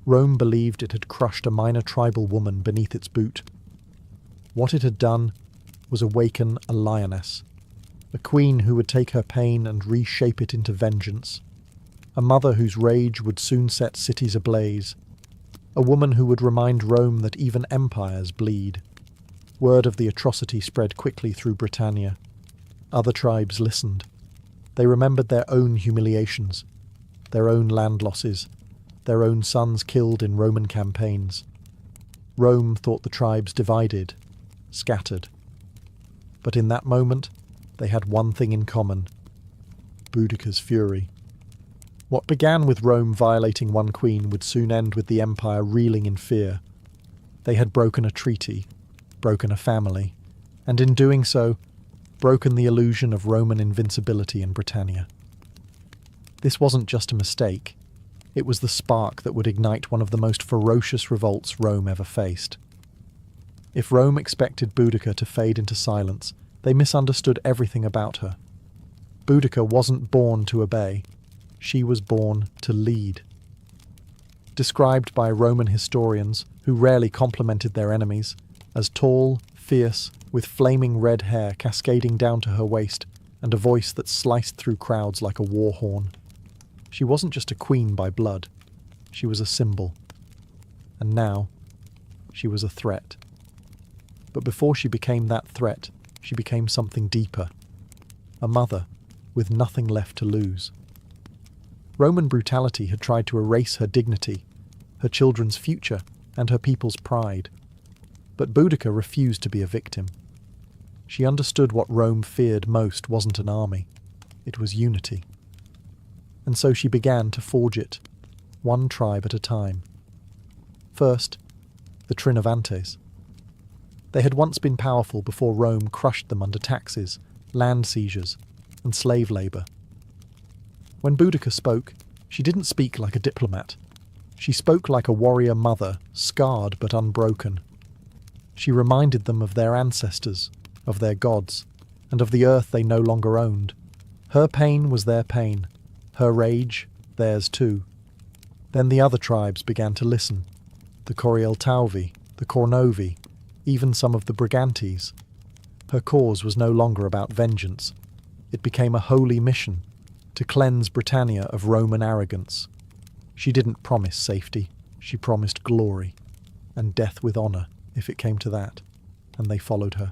Rome believed it had crushed a minor tribal woman beneath its boot. What it had done was awaken a lioness, a queen who would take her pain and reshape it into vengeance, a mother whose rage would soon set cities ablaze, a woman who would remind Rome that even empires bleed. Word of the atrocity spread quickly through Britannia. Other tribes listened. They remembered their own humiliations, their own land losses, their own sons killed in Roman campaigns. Rome thought the tribes divided, scattered. But in that moment, they had one thing in common. Boudicca's fury. What began with Rome violating one queen would soon end with the empire reeling in fear. They had broken a treaty, broken a family, and in doing so, broken the illusion of Roman invincibility in Britannia. This wasn't just a mistake, it was the spark that would ignite one of the most ferocious revolts Rome ever faced. If Rome expected Boudicca to fade into silence, they misunderstood everything about her. Boudicca wasn't born to obey, she was born to lead. Described by Roman historians, who rarely complimented their enemies, as tall, fierce, with flaming red hair cascading down to her waist and a voice that sliced through crowds like a war horn. She wasn't just a queen by blood, she was a symbol. And now, she was a threat. But before she became that threat, she became something deeper. A mother, with nothing left to lose. Roman brutality had tried to erase her dignity, her children's future, and her people's pride. But Boudicca refused to be a victim. She understood what Rome feared most wasn't an army, it was unity. And so she began to forge it, one tribe at a time. First, the Trinovantes. They had once been powerful before Rome crushed them under taxes, land seizures, and slave labour. When Boudicca spoke, she didn't speak like a diplomat. She spoke like a warrior mother, scarred but unbroken. She reminded them of their ancestors, of their gods, and of the earth they no longer owned. Her pain was their pain, her rage, theirs too. Then the other tribes began to listen. The Corieltauvi, the Cornovi, even some of the Brigantes. Her cause was no longer about vengeance. It became a holy mission, to cleanse Britannia of Roman arrogance. She didn't promise safety, she promised glory, and death with honour, if it came to that, and they followed her.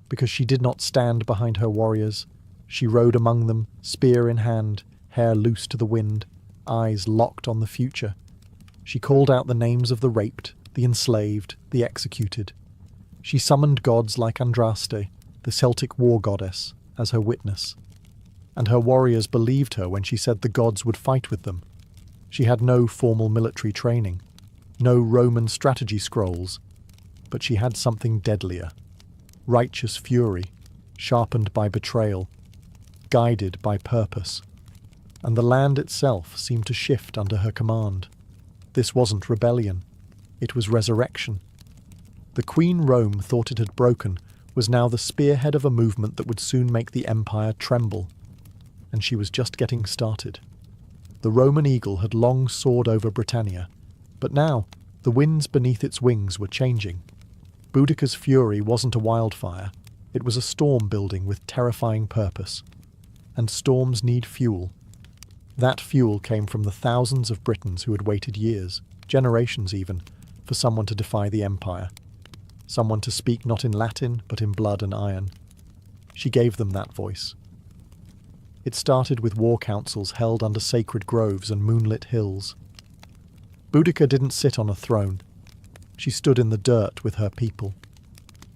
Because she did not stand behind her warriors, she rode among them, spear in hand, hair loose to the wind, eyes locked on the future. She called out the names of the raped, the enslaved, the executed. She summoned gods like Andraste, the Celtic war goddess, as her witness. And her warriors believed her when she said the gods would fight with them. She had no formal military training, no Roman strategy scrolls, but she had something deadlier. Righteous fury, sharpened by betrayal, guided by purpose. And the land itself seemed to shift under her command. This wasn't rebellion, it was resurrection. The Queen Rome thought it had broken was now the spearhead of a movement that would soon make the empire tremble. And she was just getting started. The Roman eagle had long soared over Britannia, but now the winds beneath its wings were changing. Boudicca's fury wasn't a wildfire, it was a storm building with terrifying purpose. And storms need fuel. That fuel came from the thousands of Britons who had waited years, generations even, for someone to defy the empire. Someone to speak not in Latin, but in blood and iron. She gave them that voice. It started with war councils held under sacred groves and moonlit hills. Boudicca didn't sit on a throne. She stood in the dirt with her people.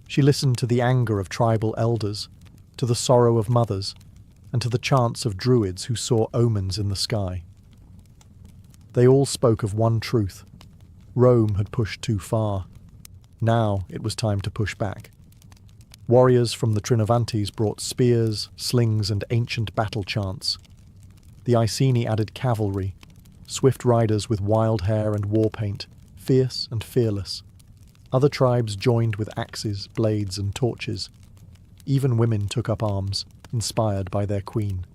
She listened to the anger of tribal elders, to the sorrow of mothers, and to the chants of druids who saw omens in the sky. They all spoke of one truth. Rome had pushed too far. Now it was time to push back. Warriors from the Trinovantes brought spears, slings, and ancient battle chants. The Iceni added cavalry, swift riders with wild hair and war paint, fierce and fearless. Other tribes joined with axes, blades, and torches. Even women took up arms, inspired by their queen.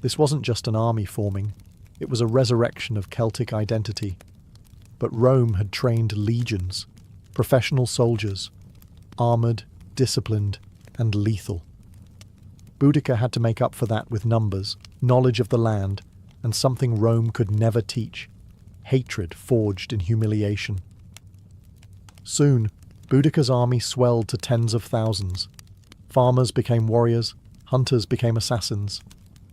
This wasn't just an army forming, it was a resurrection of Celtic identity. But Rome had trained legions, professional soldiers, armoured, disciplined, and lethal. Boudicca had to make up for that with numbers, knowledge of the land, and something Rome could never teach: hatred forged in humiliation. Soon, Boudicca's army swelled to tens of thousands. Farmers became warriors, hunters became assassins.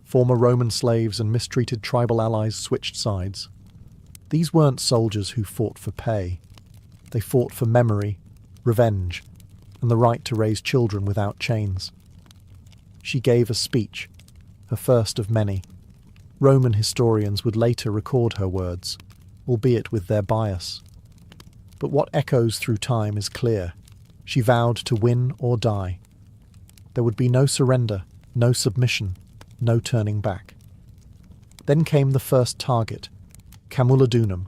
Former Roman slaves and mistreated tribal allies switched sides. These weren't soldiers who fought for pay. They fought for memory, revenge, and the right to raise children without chains. She gave a speech, her first of many, Roman historians would later record her words, albeit with their bias. But what echoes through time is clear. She vowed to win or die. There would be no surrender, no submission, no turning back. Then came the first target, Camulodunum,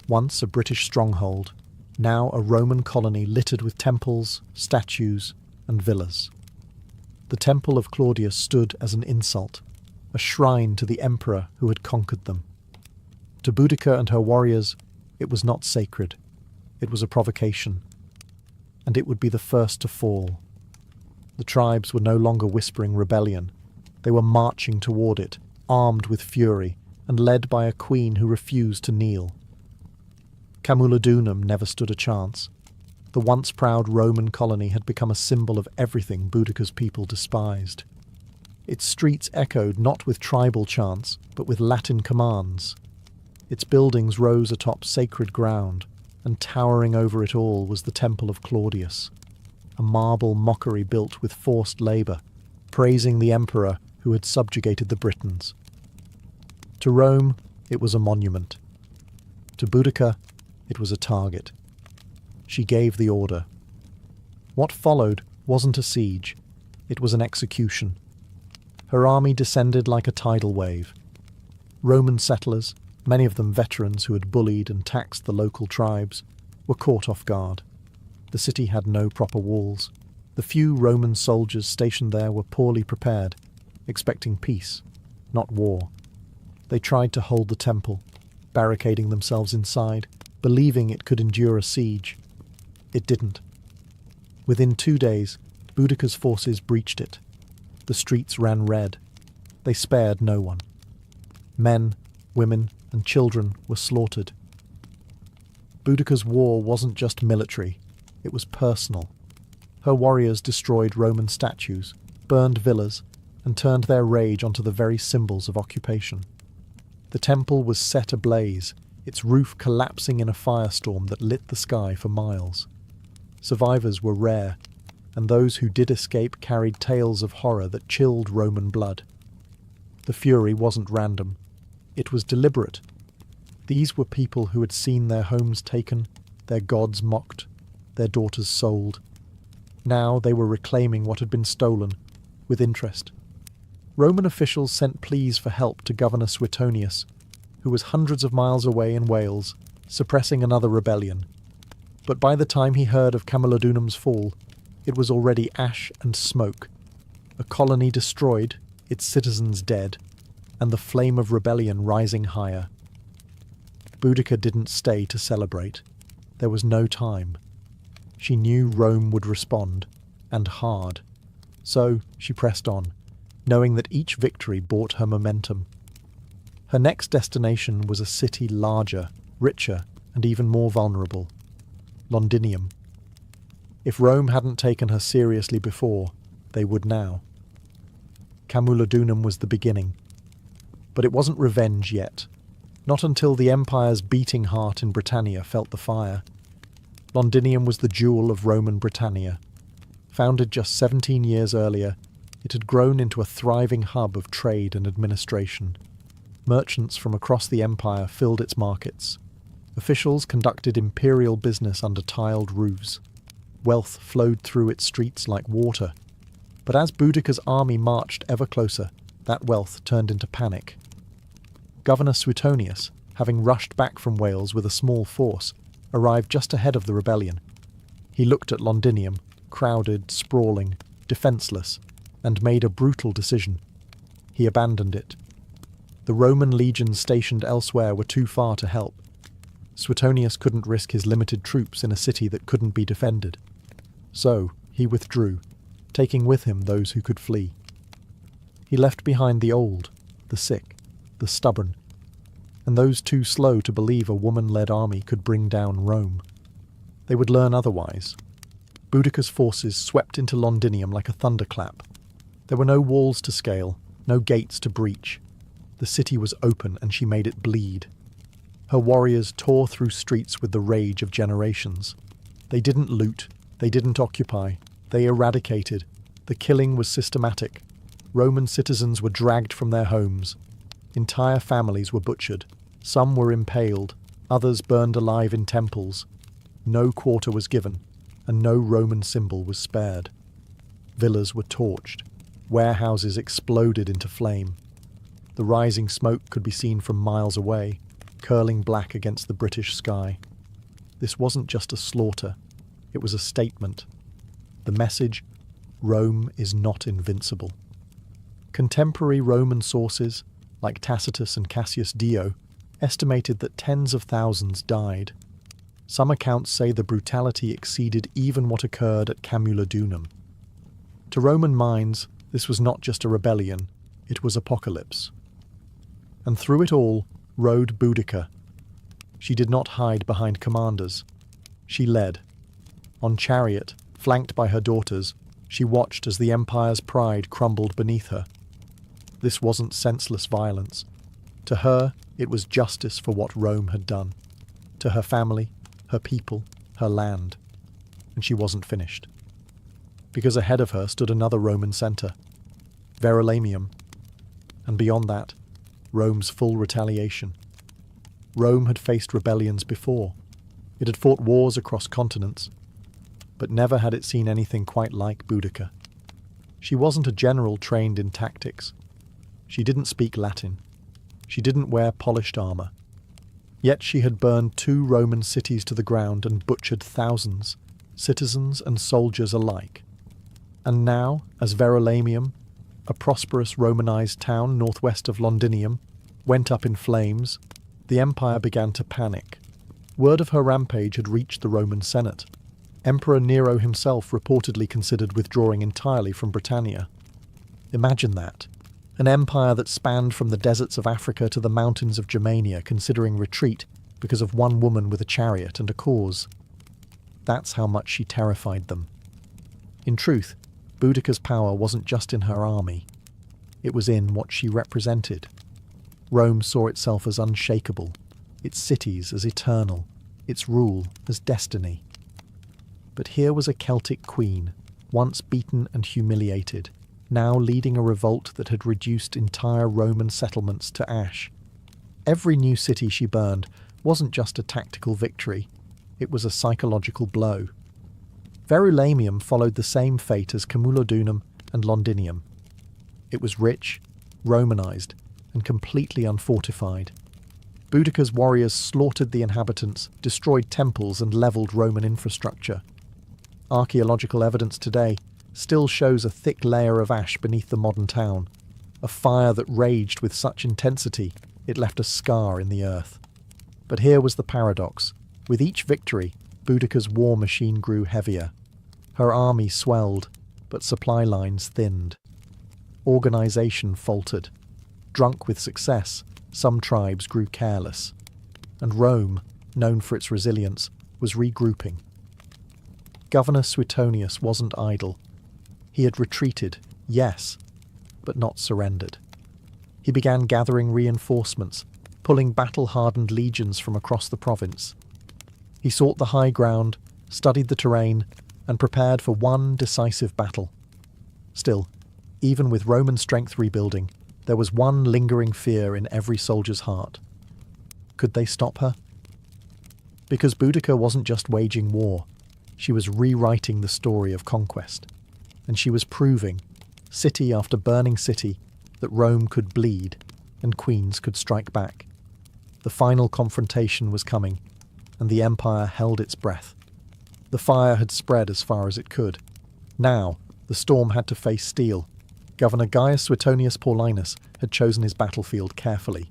once a British stronghold, now a Roman colony littered with temples, statues, and villas. The temple of Claudius stood as an insult, a shrine to the emperor who had conquered them. To Boudica and her warriors, it was not sacred. It was a provocation. And it would be the first to fall. The tribes were no longer whispering rebellion. They were marching toward it, armed with fury, and led by a queen who refused to kneel. Camulodunum never stood a chance. The once proud Roman colony had become a symbol of everything Boudica's people despised. Its streets echoed not with tribal chants, but with Latin commands. Its buildings rose atop sacred ground, and towering over it all was the Temple of Claudius, a marble mockery built with forced labour, praising the emperor who had subjugated the Britons. To Rome, it was a monument. To Boudica, it was a target. She gave the order. What followed wasn't a siege, it was an execution. Her army descended like a tidal wave. Roman settlers, many of them veterans who had bullied and taxed the local tribes, were caught off guard. The city had no proper walls. The few Roman soldiers stationed there were poorly prepared, expecting peace, not war. They tried to hold the temple, barricading themselves inside, believing it could endure a siege. It didn't. Within 2 days, Boudica's forces breached it. The streets ran red. They spared no one. Men, women, and children were slaughtered. Boudica's war wasn't just military, it was personal. Her warriors destroyed Roman statues, burned villas, and turned their rage onto the very symbols of occupation. The temple was set ablaze, its roof collapsing in a firestorm that lit the sky for miles. Survivors were rare, and those who did escape carried tales of horror that chilled Roman blood. The fury wasn't random. It was deliberate. These were people who had seen their homes taken, their gods mocked, their daughters sold. Now they were reclaiming what had been stolen, with interest. Roman officials sent pleas for help to Governor Suetonius, who was hundreds of miles away in Wales, suppressing another rebellion. But by the time he heard of Camulodunum's fall, it was already ash and smoke, a colony destroyed, its citizens dead, and the flame of rebellion rising higher. Boudica didn't stay to celebrate. There was no time. She knew Rome would respond, and hard. So she pressed on, knowing that each victory brought her momentum. Her next destination was a city larger, richer, and even more vulnerable. Londinium. If Rome hadn't taken her seriously before, they would now. Camulodunum was the beginning. But it wasn't revenge yet. Not until the empire's beating heart in Britannia felt the fire. Londinium was the jewel of Roman Britannia. Founded just 17 years earlier, it had grown into a thriving hub of trade and administration. Merchants from across the empire filled its markets. Officials conducted imperial business under tiled roofs. Wealth flowed through its streets like water. But as Boudica's army marched ever closer, that wealth turned into panic. Governor Suetonius, having rushed back from Wales with a small force, arrived just ahead of the rebellion. He looked at Londinium, crowded, sprawling, defenceless, and made a brutal decision. He abandoned it. The Roman legions stationed elsewhere were too far to help. Suetonius couldn't risk his limited troops in a city that couldn't be defended. So he withdrew, taking with him those who could flee. He left behind the old, the sick, the stubborn, and those too slow to believe a woman-led army could bring down Rome. They would learn otherwise. Boudica's forces swept into Londinium like a thunderclap. There were no walls to scale, no gates to breach. The city was open and she made it bleed. Her warriors tore through streets with the rage of generations. They didn't loot, they didn't occupy, they eradicated. The killing was systematic. Roman citizens were dragged from their homes. Entire families were butchered. Some were impaled, others burned alive in temples. No quarter was given, and no Roman symbol was spared. Villas were torched. Warehouses exploded into flame. The rising smoke could be seen from miles away, curling black against the British sky. This wasn't just a slaughter, it was a statement. The message, Rome is not invincible. Contemporary Roman sources, like Tacitus and Cassius Dio, estimated that tens of thousands died. Some accounts say the brutality exceeded even what occurred at Camulodunum. To Roman minds, this was not just a rebellion, it was apocalypse. And through it all rode Boudica. She did not hide behind commanders. She led. On chariot, flanked by her daughters, she watched as the empire's pride crumbled beneath her. This wasn't senseless violence. To her, it was justice for what Rome had done. To her family, her people, her land. And she wasn't finished. Because ahead of her stood another Roman centre, Verulamium. And beyond that, Rome's full retaliation. Rome had faced rebellions before. It had fought wars across continents. But never had it seen anything quite like Boudica. She wasn't a general trained in tactics. She didn't speak Latin. She didn't wear polished armour. Yet she had burned 2 Roman cities to the ground and butchered thousands, citizens and soldiers alike. And now, as Verulamium, a prosperous Romanized town northwest of Londinium, went up in flames, the empire began to panic. Word of her rampage had reached the Roman Senate. Emperor Nero himself reportedly considered withdrawing entirely from Britannia. Imagine that. An empire that spanned from the deserts of Africa to the mountains of Germania considering retreat because of one woman with a chariot and a cause. That's how much she terrified them. In truth, Boudica's power wasn't just in her army. It was in what she represented. Rome saw itself as unshakable, its cities as eternal, its rule as destiny. But here was a Celtic queen, once beaten and humiliated, now leading a revolt that had reduced entire Roman settlements to ash. Every new city she burned wasn't just a tactical victory, it was a psychological blow. Verulamium followed the same fate as Camulodunum and Londinium. It was rich, Romanized, and completely unfortified. Boudica's warriors slaughtered the inhabitants, destroyed temples and levelled Roman infrastructure. Archaeological evidence today still shows a thick layer of ash beneath the modern town, a fire that raged with such intensity it left a scar in the earth. But here was the paradox. With each victory, Boudica's war machine grew heavier. Her army swelled, but supply lines thinned. Organisation faltered. Drunk with success, some tribes grew careless. And Rome, known for its resilience, was regrouping. Governor Suetonius wasn't idle. He had retreated, yes, but not surrendered. He began gathering reinforcements, pulling battle-hardened legions from across the province. He sought the high ground, studied the terrain, and prepared for one decisive battle. Still, even with Roman strength rebuilding, there was one lingering fear in every soldier's heart. Could they stop her? Because Boudica wasn't just waging war, she was rewriting the story of conquest. And she was proving, city after burning city, that Rome could bleed and queens could strike back. The final confrontation was coming, and the empire held its breath. The fire had spread as far as it could. Now, the storm had to face steel. Governor Gaius Suetonius Paulinus had chosen his battlefield carefully.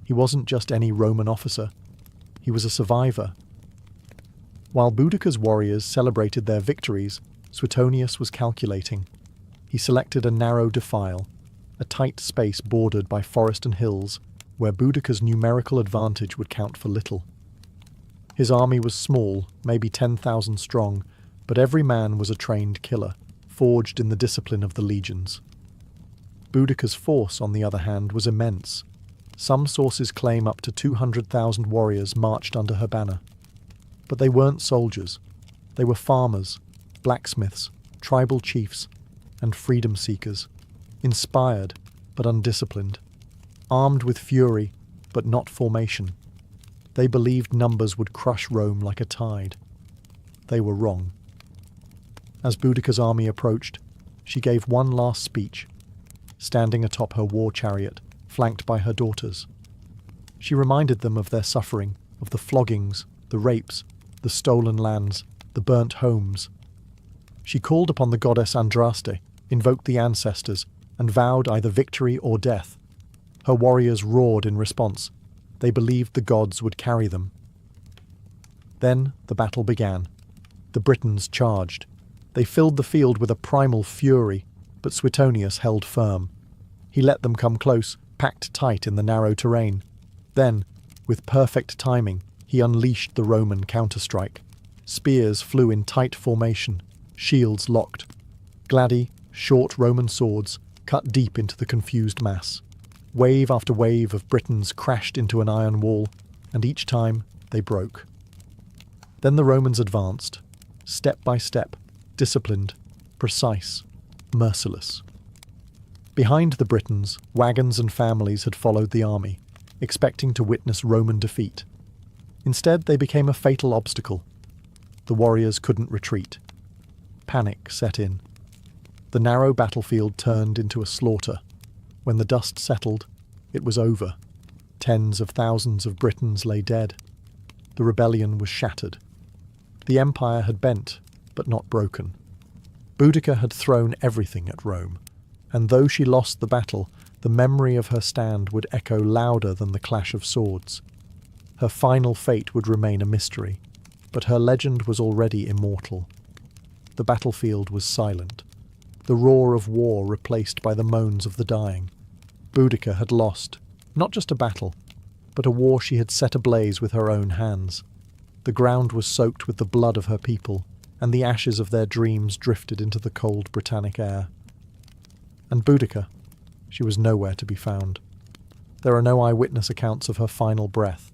He wasn't just any Roman officer. He was a survivor. While Boudica's warriors celebrated their victories, Suetonius was calculating. He selected a narrow defile, a tight space bordered by forest and hills, where Boudica's numerical advantage would count for little. His army was small, maybe 10,000 strong, but every man was a trained killer, forged in the discipline of the legions. Boudica's force, on the other hand, was immense. Some sources claim up to 200,000 warriors marched under her banner. But they weren't soldiers. They were farmers, blacksmiths, tribal chiefs, and freedom seekers, inspired but undisciplined. armed with fury, but not formation. They believed numbers would crush Rome like a tide. They were wrong. As Boudicca's army approached, she gave one last speech, standing atop her war chariot, flanked by her daughters. She reminded them of their suffering, of the floggings, the rapes, the stolen lands, the burnt homes. She called upon the goddess Andraste, invoked the ancestors, and vowed either victory or death. Her warriors roared in response. They believed the gods would carry them. Then the battle began. The Britons charged. They filled the field with a primal fury, but Suetonius held firm. He let them come close, packed tight in the narrow terrain. Then, with perfect timing, he unleashed the Roman counterstrike. Spears flew in tight formation, shields locked. Gladi, short Roman swords, cut deep into the confused mass. Wave after wave of Britons crashed into an iron wall, and each time they broke. Then the Romans advanced, step by step, disciplined, precise, merciless. Behind the Britons, wagons and families had followed the army, expecting to witness Roman defeat. Instead, they became a fatal obstacle. The warriors couldn't retreat. Panic set in. The narrow battlefield turned into a slaughter. When the dust settled, it was over. Tens of thousands of Britons lay dead. The rebellion was shattered. The empire had bent, but not broken. Boudicca had thrown everything at Rome, and though she lost the battle, the memory of her stand would echo louder than the clash of swords. Her final fate would remain a mystery, but her legend was already immortal. The battlefield was silent, the roar of war replaced by the moans of the dying. Boudicca had lost, not just a battle, but a war she had set ablaze with her own hands. The ground was soaked with the blood of her people, and the ashes of their dreams drifted into the cold Britannic air. And Boudicca, she was nowhere to be found. There are no eyewitness accounts of her final breath,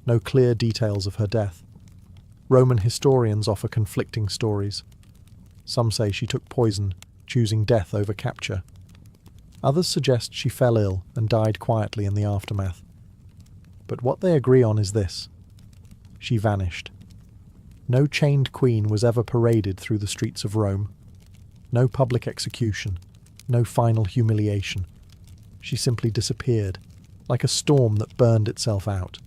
no clear details of her death. Roman historians offer conflicting stories. Some say she took poison, choosing death over capture. Others suggest she fell ill and died quietly in the aftermath. But what they agree on is this: she vanished. No chained queen was ever paraded through the streets of Rome. No public execution, no final humiliation. She simply disappeared, like a storm that burned itself out.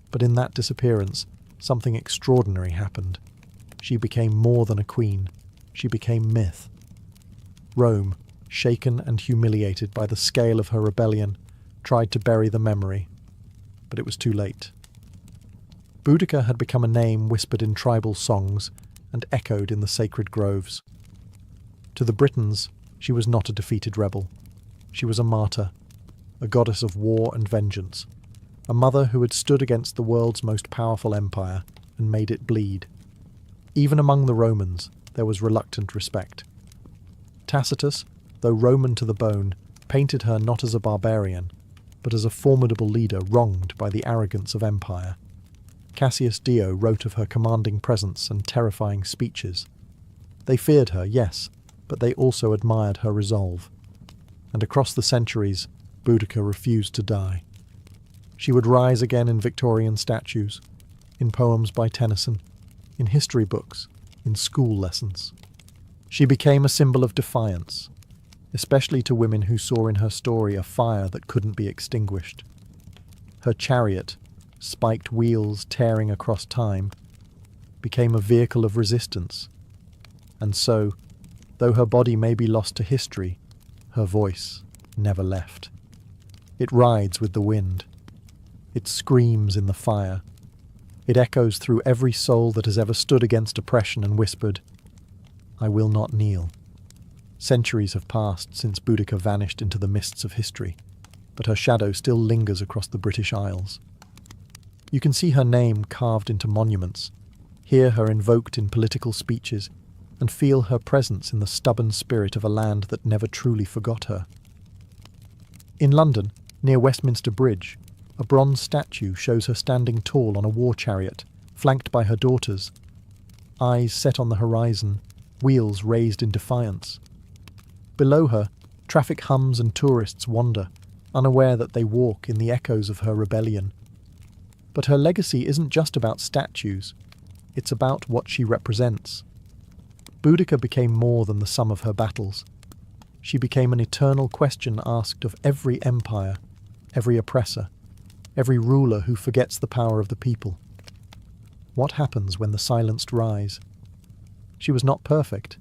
But in that disappearance, something extraordinary happened. She became more than a queen. She became myth. Rome, shaken and humiliated by the scale of her rebellion, tried to bury the memory, but it was too late. Boudicca had become a name whispered in tribal songs and echoed in the sacred groves. To the Britons, she was not a defeated rebel. She was a martyr, a goddess of war and vengeance, a mother who had stood against the world's most powerful empire and made it bleed. Even among the Romans, there was reluctant respect. Tacitus, though Roman to the bone, painted her not as a barbarian, but as a formidable leader wronged by the arrogance of empire. Cassius Dio wrote of her commanding presence and terrifying speeches. They feared her, yes, but they also admired her resolve. And across the centuries, Boudicca refused to die. She would rise again in Victorian statues, in poems by Tennyson, in history books, in school lessons. She became a symbol of defiance, especially to women who saw in her story a fire that couldn't be extinguished. Her chariot, spiked wheels tearing across time, became a vehicle of resistance. And so, though her body may be lost to history, her voice never left. It rides with the wind. It screams in the fire. It echoes through every soul that has ever stood against oppression and whispered, "I will not kneel." Centuries have passed since Boudicca vanished into the mists of history, but her shadow still lingers across the British Isles. You can see her name carved into monuments, hear her invoked in political speeches, and feel her presence in the stubborn spirit of a land that never truly forgot her. In London, near Westminster Bridge, a bronze statue shows her standing tall on a war chariot, flanked by her daughters, eyes set on the horizon, wheels raised in defiance. Below her, traffic hums and tourists wander, unaware that they walk in the echoes of her rebellion. But her legacy isn't just about statues, it's about what she represents. Boudica became more than the sum of her battles. She became an eternal question asked of every empire, every oppressor, every ruler who forgets the power of the people. What happens when the silenced rise? She was not perfect.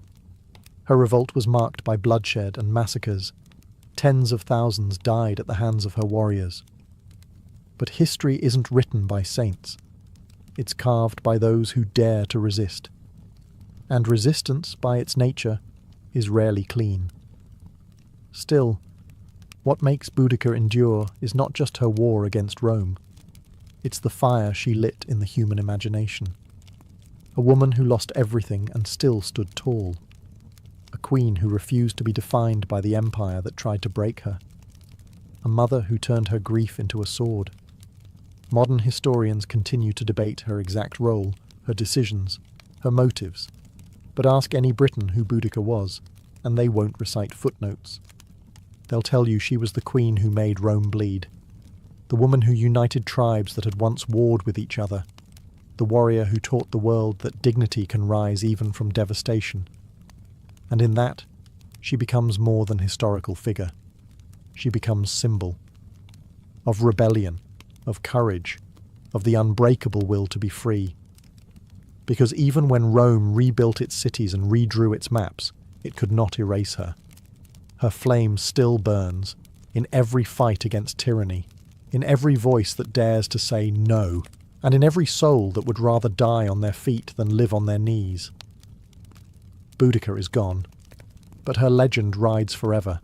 Her revolt was marked by bloodshed and massacres. Tens of thousands died at the hands of her warriors. But history isn't written by saints. It's carved by those who dare to resist. And resistance, by its nature, is rarely clean. Still, what makes Boudica endure is not just her war against Rome. It's the fire she lit in the human imagination. A woman who lost everything and still stood tall. A queen who refused to be defined by the empire that tried to break her. A mother who turned her grief into a sword. Modern historians continue to debate her exact role, her decisions, her motives. But ask any Briton who Boudica was, and they won't recite footnotes. They'll tell you she was the queen who made Rome bleed, the woman who united tribes that had once warred with each other, the warrior who taught the world that dignity can rise even from devastation. And in that, she becomes more than historical figure. She becomes symbol of rebellion, of courage, of the unbreakable will to be free. Because even when Rome rebuilt its cities and redrew its maps, it could not erase her. Her flame still burns, in every fight against tyranny, in every voice that dares to say no, and in every soul that would rather die on their feet than live on their knees. Boudica is gone, but her legend rides forever.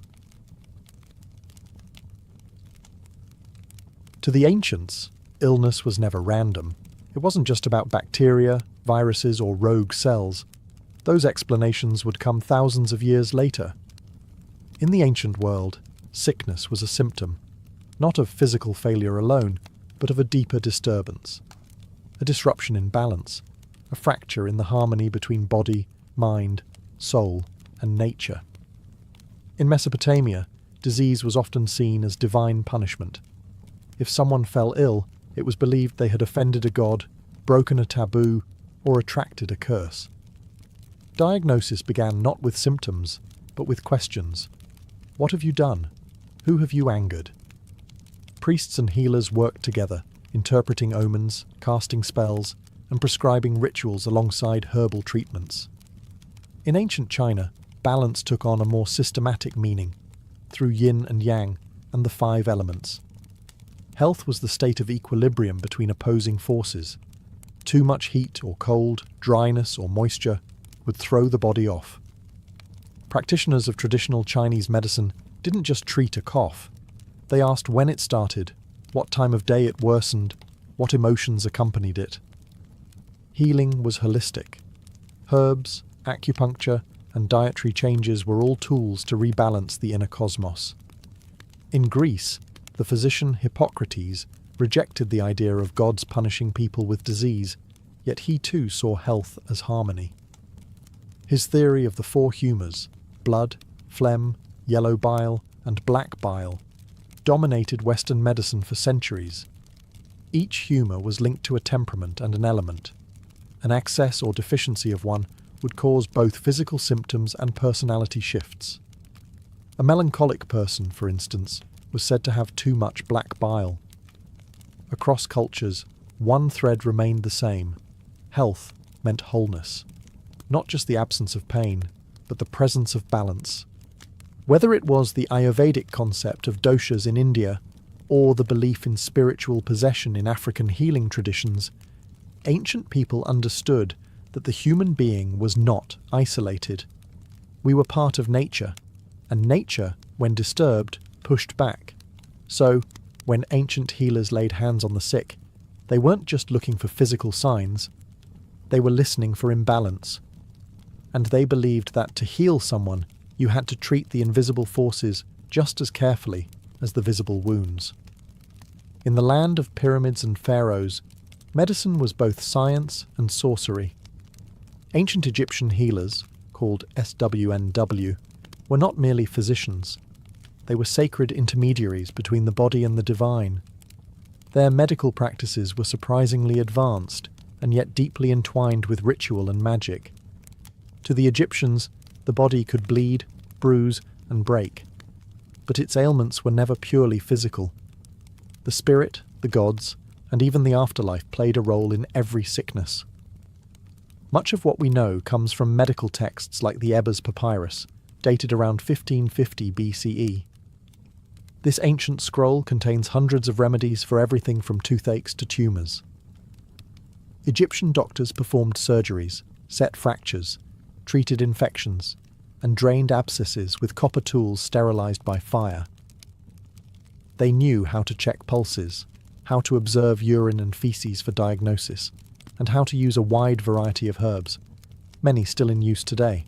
To the ancients, illness was never random. It wasn't just about bacteria, viruses, or rogue cells. Those explanations would come thousands of years later. In the ancient world, sickness was a symptom, not of physical failure alone, but of a deeper disturbance. A disruption in balance, a fracture in the harmony between body, mind, soul, and nature. In Mesopotamia, disease was often seen as divine punishment. If someone fell ill, it was believed they had offended a god, broken a taboo, or attracted a curse. Diagnosis began not with symptoms, but with questions. What have you done? Who have you angered? Priests and healers worked together, interpreting omens, casting spells, and prescribing rituals alongside herbal treatments. In ancient China, balance took on a more systematic meaning, through yin and yang and the 5 elements. Health was the state of equilibrium between opposing forces. Too much heat or cold, dryness or moisture would throw the body off. Practitioners of traditional Chinese medicine didn't just treat a cough. They asked when it started, what time of day it worsened, what emotions accompanied it. Healing was holistic. Herbs, acupuncture, and dietary changes were all tools to rebalance the inner cosmos. In Greece, the physician Hippocrates rejected the idea of gods punishing people with disease, yet he too saw health as harmony. His theory of the 4 humours, blood, phlegm, yellow bile, and black bile, dominated Western medicine for centuries. Each humour was linked to a temperament and an element. An excess or deficiency of one would cause both physical symptoms and personality shifts. A melancholic person, for instance, was said to have too much black bile. Across cultures, one thread remained the same. Health meant wholeness. Not just the absence of pain, but the presence of balance. Whether it was the Ayurvedic concept of doshas in India, or the belief in spiritual possession in African healing traditions, ancient people understood that the human being was not isolated. We were part of nature, and nature, when disturbed, pushed back. So, when ancient healers laid hands on the sick, they weren't just looking for physical signs, they were listening for imbalance. And they believed that to heal someone, you had to treat the invisible forces just as carefully as the visible wounds. In the land of pyramids and pharaohs, medicine was both science and sorcery. Ancient Egyptian healers, called SWNW, were not merely physicians. They were sacred intermediaries between the body and the divine. Their medical practices were surprisingly advanced and yet deeply entwined with ritual and magic. To the Egyptians, the body could bleed, bruise, and break, but its ailments were never purely physical. The spirit, the gods, and even the afterlife played a role in every sickness. Much of what we know comes from medical texts like the Ebers Papyrus, dated around 1550 BCE. This ancient scroll contains hundreds of remedies for everything from toothaches to tumours. Egyptian doctors performed surgeries, set fractures, treated infections, and drained abscesses with copper tools sterilised by fire. They knew how to check pulses, how to observe urine and faeces for diagnosis, and how to use a wide variety of herbs, many still in use today.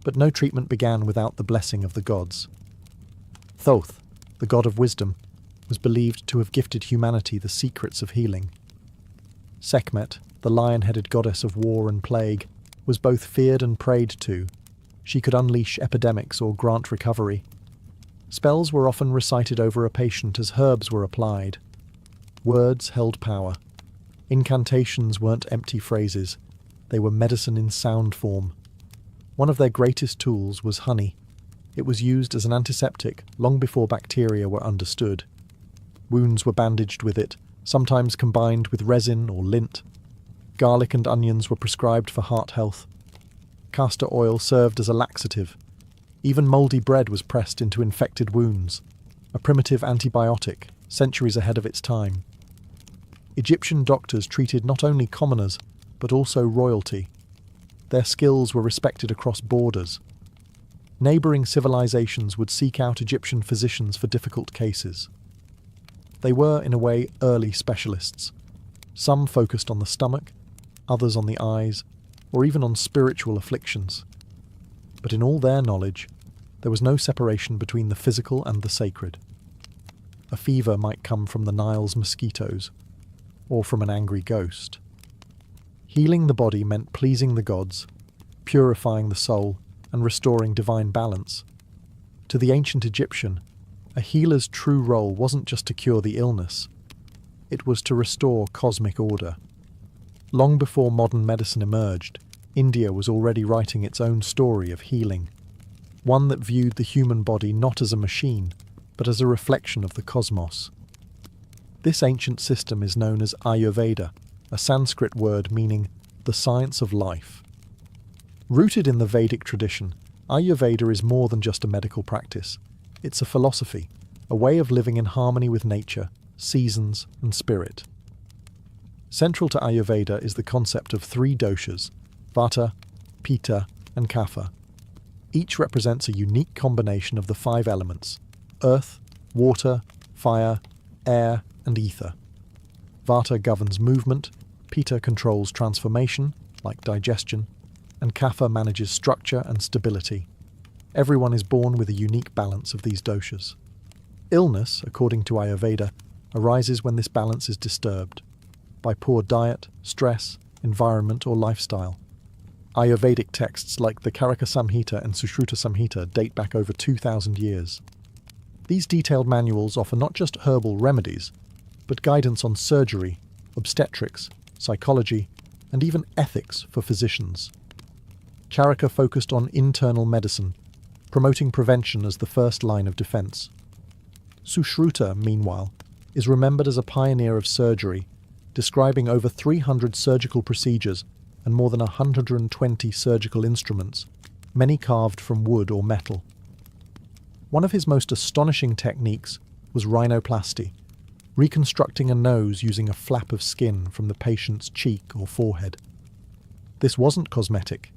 But no treatment began without the blessing of the gods. Thoth, the god of wisdom, was believed to have gifted humanity the secrets of healing. Sekhmet, the lion-headed goddess of war and plague, was both feared and prayed to. She could unleash epidemics or grant recovery. Spells were often recited over a patient as herbs were applied. Words held power. Incantations weren't empty phrases. They were medicine in sound form. One of their greatest tools was honey. It was used as an antiseptic long before bacteria were understood. Wounds were bandaged with it, sometimes combined with resin or lint. Garlic and onions were prescribed for heart health. Castor oil served as a laxative. Even mouldy bread was pressed into infected wounds, a primitive antibiotic, centuries ahead of its time. Egyptian doctors treated not only commoners, but also royalty. Their skills were respected across borders. Neighbouring civilizations would seek out Egyptian physicians for difficult cases. They were, in a way, early specialists. Some focused on the stomach, others on the eyes, or even on spiritual afflictions. But in all their knowledge, there was no separation between the physical and the sacred. A fever might come from the Nile's mosquitoes, or from an angry ghost. Healing the body meant pleasing the gods, purifying the soul, and restoring divine balance. To the ancient Egyptian, a healer's true role wasn't just to cure the illness, it was to restore cosmic order. Long before modern medicine emerged, India was already writing its own story of healing, one that viewed the human body not as a machine, but as a reflection of the cosmos. This ancient system is known as Ayurveda, a Sanskrit word meaning the science of life. Rooted in the Vedic tradition, Ayurveda is more than just a medical practice. It's a philosophy, a way of living in harmony with nature, seasons, and spirit. Central to Ayurveda is the concept of three doshas, Vata, Pitta, and Kapha. Each represents a unique combination of the five elements: earth, water, fire, air, and ether. Vata governs movement, Pitta controls transformation, like digestion, and Kapha manages structure and stability. Everyone is born with a unique balance of these doshas. Illness, according to Ayurveda, arises when this balance is disturbed, by poor diet, stress, environment, or lifestyle. Ayurvedic texts like the Karaka Samhita and Sushruta Samhita date back over 2,000 years. These detailed manuals offer not just herbal remedies, but guidance on surgery, obstetrics, psychology, and even ethics for physicians. Charaka focused on internal medicine, promoting prevention as the first line of defense. Sushruta, meanwhile, is remembered as a pioneer of surgery, describing over 300 surgical procedures and more than 120 surgical instruments, many carved from wood or metal. One of his most astonishing techniques was rhinoplasty, reconstructing a nose using a flap of skin from the patient's cheek or forehead. This wasn't cosmetic.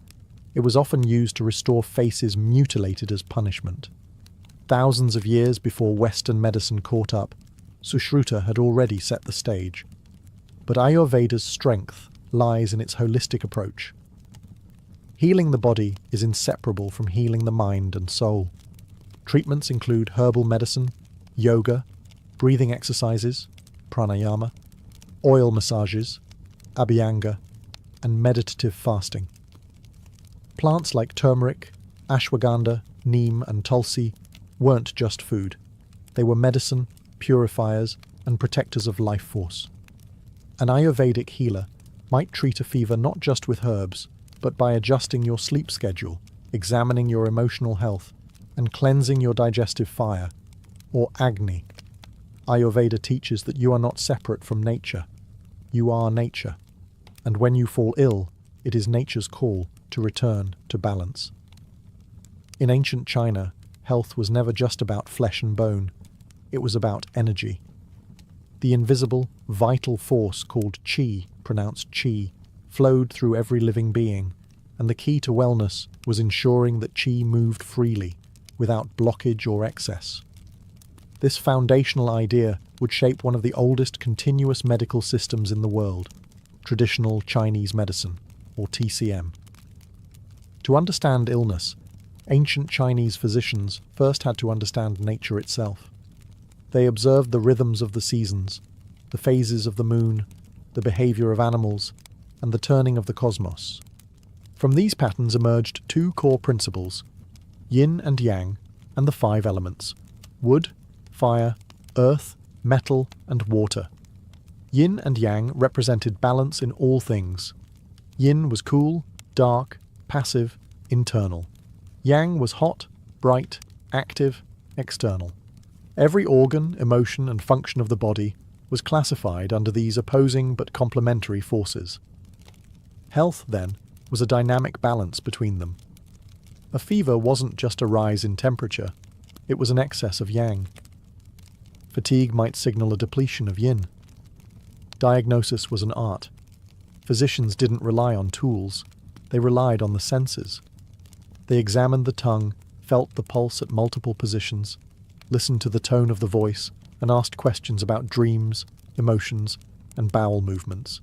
It was often used to restore faces mutilated as punishment. Thousands of years before Western medicine caught up, Sushruta had already set the stage. But Ayurveda's strength lies in its holistic approach. Healing the body is inseparable from healing the mind and soul. Treatments include herbal medicine, yoga, breathing exercises, pranayama, oil massages, abhyanga, and meditative fasting. Plants like turmeric, ashwagandha, neem, and tulsi weren't just food. They were medicine, purifiers, and protectors of life force. An Ayurvedic healer might treat a fever not just with herbs, but by adjusting your sleep schedule, examining your emotional health, and cleansing your digestive fire, or Agni. Ayurveda teaches that you are not separate from nature. You are nature. And when you fall ill, it is nature's call to return to balance. In ancient China, health was never just about flesh and bone. It was about energy. The invisible, vital force called qi, pronounced chi, flowed through every living being, and the key to wellness was ensuring that qi moved freely, without blockage or excess. This foundational idea would shape one of the oldest continuous medical systems in the world, traditional Chinese medicine, or TCM. To understand illness, ancient Chinese physicians first had to understand nature itself. They observed the rhythms of the seasons, the phases of the moon, the behavior of animals, and the turning of the cosmos. From these patterns emerged two core principles: yin and yang, and the five elements: wood, fire, earth, metal, and water. Yin and yang represented balance in all things. Yin was cool, dark, passive, internal. Yang was hot, bright, active, external. Every organ, emotion, and function of the body was classified under these opposing but complementary forces. Health, then, was a dynamic balance between them. A fever wasn't just a rise in temperature, it was an excess of yang. Fatigue might signal a depletion of yin. Diagnosis was an art. Physicians didn't rely on tools, they relied on the senses. They examined the tongue, felt the pulse at multiple positions, listened to the tone of the voice, and asked questions about dreams, emotions, and bowel movements.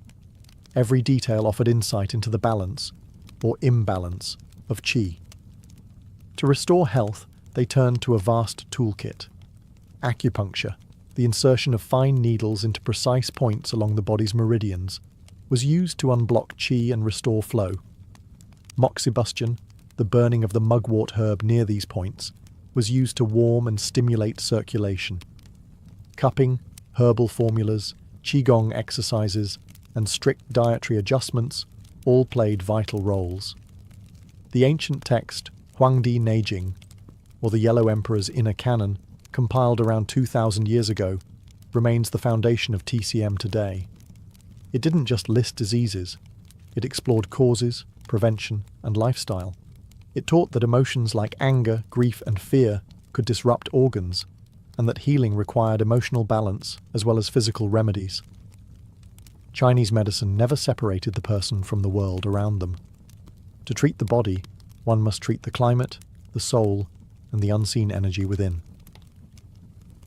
Every detail offered insight into the balance, or imbalance, of qi. To restore health, they turned to a vast toolkit. Acupuncture, the insertion of fine needles into precise points along the body's meridians, was used to unblock qi and restore flow. Moxibustion, the burning of the mugwort herb near these points, was used to warm and stimulate circulation. Cupping, herbal formulas, qigong exercises, and strict dietary adjustments all played vital roles. The ancient text Huangdi Neijing, or the Yellow Emperor's Inner Canon, compiled around 2,000 years ago, remains the foundation of TCM today. It didn't just list diseases, it explored causes, prevention, and lifestyle. It taught that emotions like anger, grief, and fear could disrupt organs, and that healing required emotional balance as well as physical remedies. Chinese medicine never separated the person from the world around them. To treat the body, one must treat the climate, the soul, and the unseen energy within.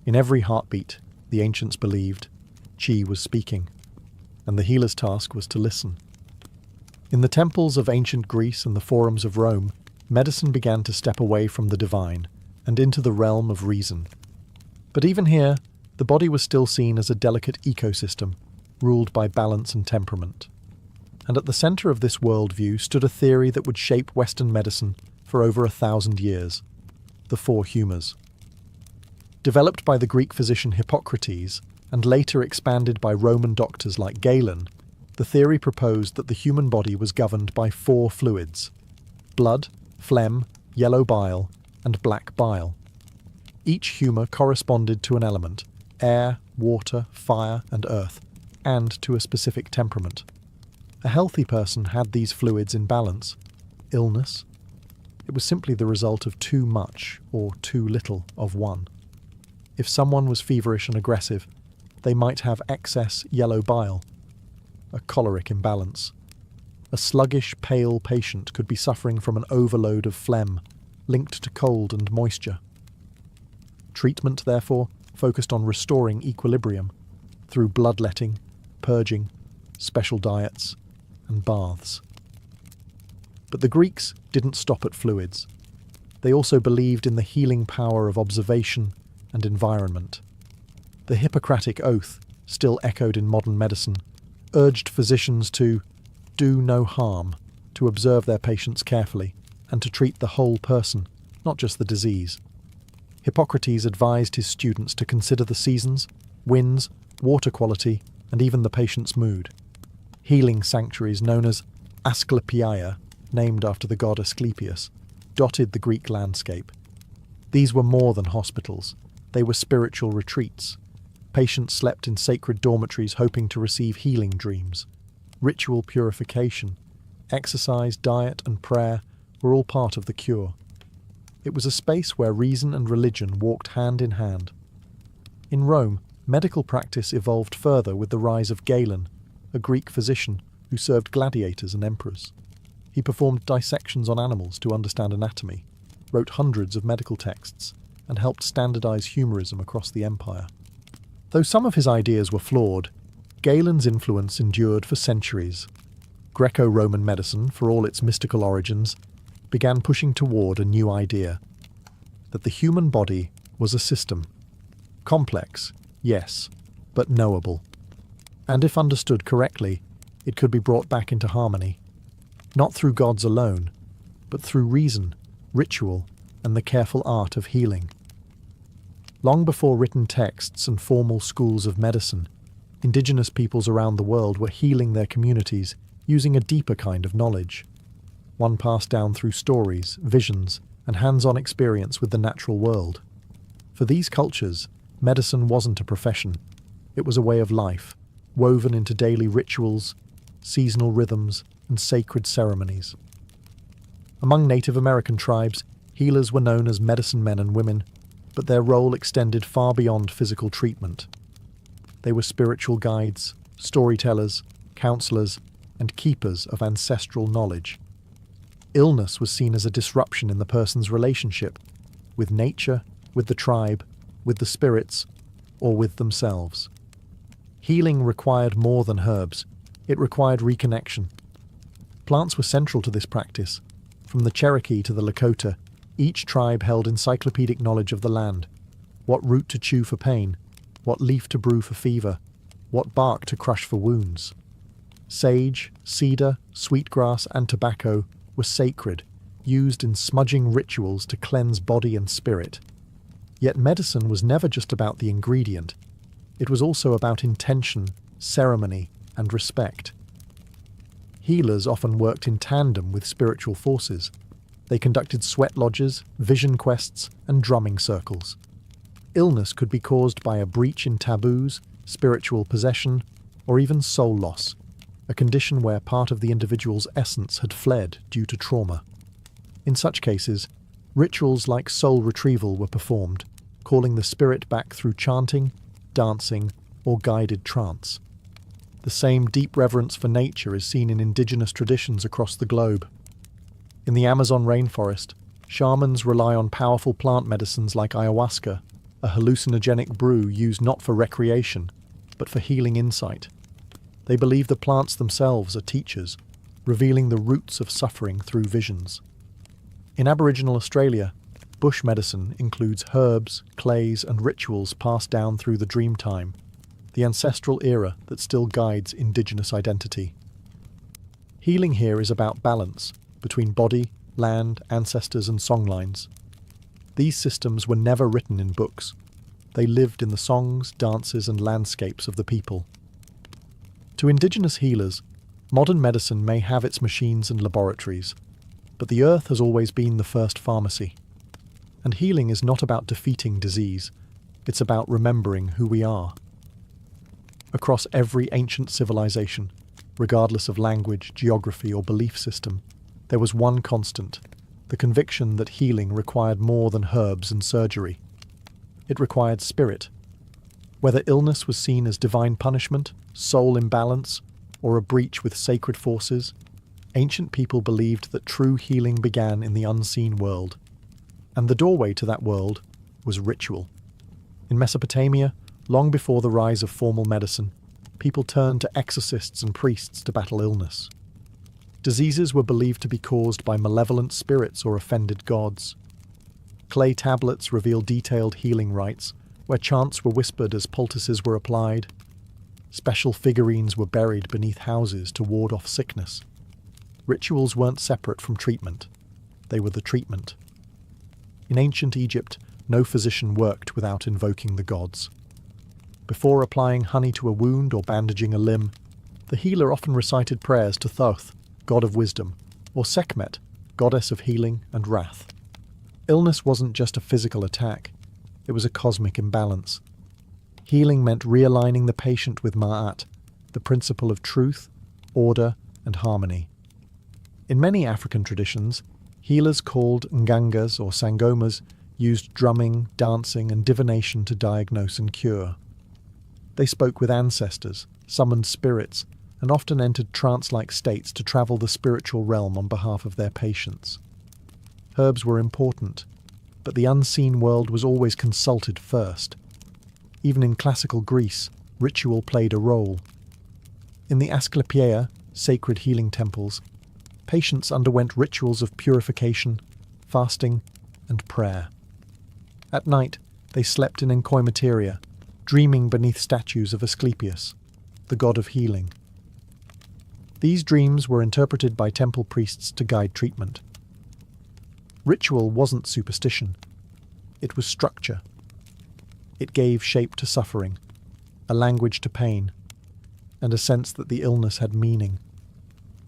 In every heartbeat, the ancients believed, qi was speaking, and the healer's task was to listen. In the temples of ancient Greece and the forums of Rome, medicine began to step away from the divine and into the realm of reason. But even here, the body was still seen as a delicate ecosystem, ruled by balance and temperament. And at the centre of this worldview stood a theory that would shape Western medicine for over 1,000 years: the four humours. Developed by the Greek physician Hippocrates, and later expanded by Roman doctors like Galen, the theory proposed that the human body was governed by four fluids: blood, phlegm, yellow bile, and black bile. Each humour corresponded to an element: air, water, fire, and earth, and to a specific temperament. A healthy person had these fluids in balance. Illness? It was simply the result of too much or too little of one. If someone was feverish and aggressive, they might have excess yellow bile, a choleric imbalance. A sluggish, pale patient could be suffering from an overload of phlegm, linked to cold and moisture. Treatment, therefore, focused on restoring equilibrium through bloodletting, purging, special diets, and baths. But the Greeks didn't stop at fluids. They also believed in the healing power of observation and environment. The Hippocratic Oath, still echoed in modern medicine, urged physicians to do no harm, to observe their patients carefully, and to treat the whole person, not just the disease. Hippocrates advised his students to consider the seasons, winds, water quality, and even the patient's mood. Healing sanctuaries known as Asclepiae, named after the god Asclepius, dotted the Greek landscape. These were more than hospitals. They were spiritual retreats. Patients slept in sacred dormitories hoping to receive healing dreams. Ritual purification, exercise, diet, and prayer were all part of the cure. It was a space where reason and religion walked hand in hand. In Rome, medical practice evolved further with the rise of Galen, a Greek physician who served gladiators and emperors. He performed dissections on animals to understand anatomy, wrote hundreds of medical texts, and helped standardize humorism across the empire. Though some of his ideas were flawed, Galen's influence endured for centuries. Greco-Roman medicine, for all its mystical origins, began pushing toward a new idea: that the human body was a system. Complex, yes, but knowable. And if understood correctly, it could be brought back into harmony, not through gods alone, but through reason, ritual, and the careful art of healing. Long before written texts and formal schools of medicine, indigenous peoples around the world were healing their communities using a deeper kind of knowledge, one passed down through stories, visions, and hands-on experience with the natural world. For these cultures, medicine wasn't a profession. It was a way of life, woven into daily rituals, seasonal rhythms, and sacred ceremonies. Among Native American tribes, healers were known as medicine men and women, but their role extended far beyond physical treatment. They were spiritual guides, storytellers, counselors, and keepers of ancestral knowledge. Illness was seen as a disruption in the person's relationship with nature, with the tribe, with the spirits, or with themselves. Healing required more than herbs. It required reconnection. Plants were central to this practice. From the Cherokee to the Lakota, each tribe held encyclopedic knowledge of the land: what root to chew for pain, what leaf to brew for fever, what bark to crush for wounds. Sage, cedar, sweetgrass, and tobacco were sacred, used in smudging rituals to cleanse body and spirit. Yet medicine was never just about the ingredient. It was also about intention, ceremony, and respect. Healers often worked in tandem with spiritual forces. They conducted sweat lodges, vision quests, and drumming circles. Illness could be caused by a breach in taboos, spiritual possession, or even soul loss, a condition where part of the individual's essence had fled due to trauma. In such cases, rituals like soul retrieval were performed, calling the spirit back through chanting, dancing, or guided trance. The same deep reverence for nature is seen in indigenous traditions across the globe. In the Amazon rainforest, shamans rely on powerful plant medicines like ayahuasca, a hallucinogenic brew used not for recreation, but for healing insight. They believe the plants themselves are teachers, revealing the roots of suffering through visions. In Aboriginal Australia, bush medicine includes herbs, clays, and rituals passed down through the dream time, the ancestral era that still guides Indigenous identity. Healing here is about balance between body, land, ancestors, and songlines. These systems were never written in books. They lived in the songs, dances, and landscapes of the people. To Indigenous healers, modern medicine may have its machines and laboratories, but the earth has always been the first pharmacy. And healing is not about defeating disease, it's about remembering who we are. Across every ancient civilization, regardless of language, geography, or belief system, there was one constant: the conviction that healing required more than herbs and surgery. It required spirit. Whether illness was seen as divine punishment, soul imbalance, or a breach with sacred forces, ancient people believed that true healing began in the unseen world. And the doorway to that world was ritual. In Mesopotamia, long before the rise of formal medicine, people turned to exorcists and priests to battle illness. Diseases were believed to be caused by malevolent spirits or offended gods. Clay tablets reveal detailed healing rites, where chants were whispered as poultices were applied. Special figurines were buried beneath houses to ward off sickness. Rituals weren't separate from treatment. They were the treatment. In ancient Egypt, no physician worked without invoking the gods. Before applying honey to a wound or bandaging a limb, the healer often recited prayers to Thoth, god of wisdom, or Sekhmet, goddess of healing and wrath. Illness wasn't just a physical attack, it was a cosmic imbalance. Healing meant realigning the patient with Ma'at, the principle of truth, order, and harmony. In many African traditions, healers called Ngangas or Sangomas used drumming, dancing, and divination to diagnose and cure. They spoke with ancestors, summoned spirits, and often entered trance-like states to travel the spiritual realm on behalf of their patients. Herbs were important, but the unseen world was always consulted first. Even in classical Greece, ritual played a role. In the Asclepiaea, sacred healing temples, patients underwent rituals of purification, fasting, and prayer. At night, they slept in enkoimateria, dreaming beneath statues of Asclepius, the god of healing. These dreams were interpreted by temple priests to guide treatment. Ritual wasn't superstition. It was structure. It gave shape to suffering, a language to pain, and a sense that the illness had meaning.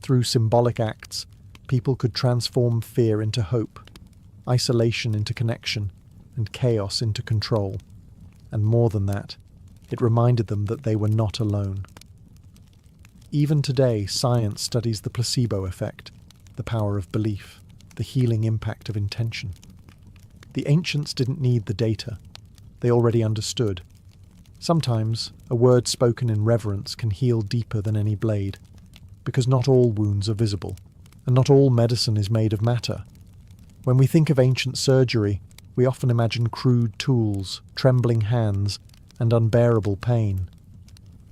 Through symbolic acts, people could transform fear into hope, isolation into connection, and chaos into control. And more than that, it reminded them that they were not alone. Even today, science studies the placebo effect, the power of belief, the healing impact of intention. The ancients didn't need the data. They already understood. Sometimes, a word spoken in reverence can heal deeper than any blade, because not all wounds are visible, and not all medicine is made of matter. When we think of ancient surgery, we often imagine crude tools, trembling hands, and unbearable pain.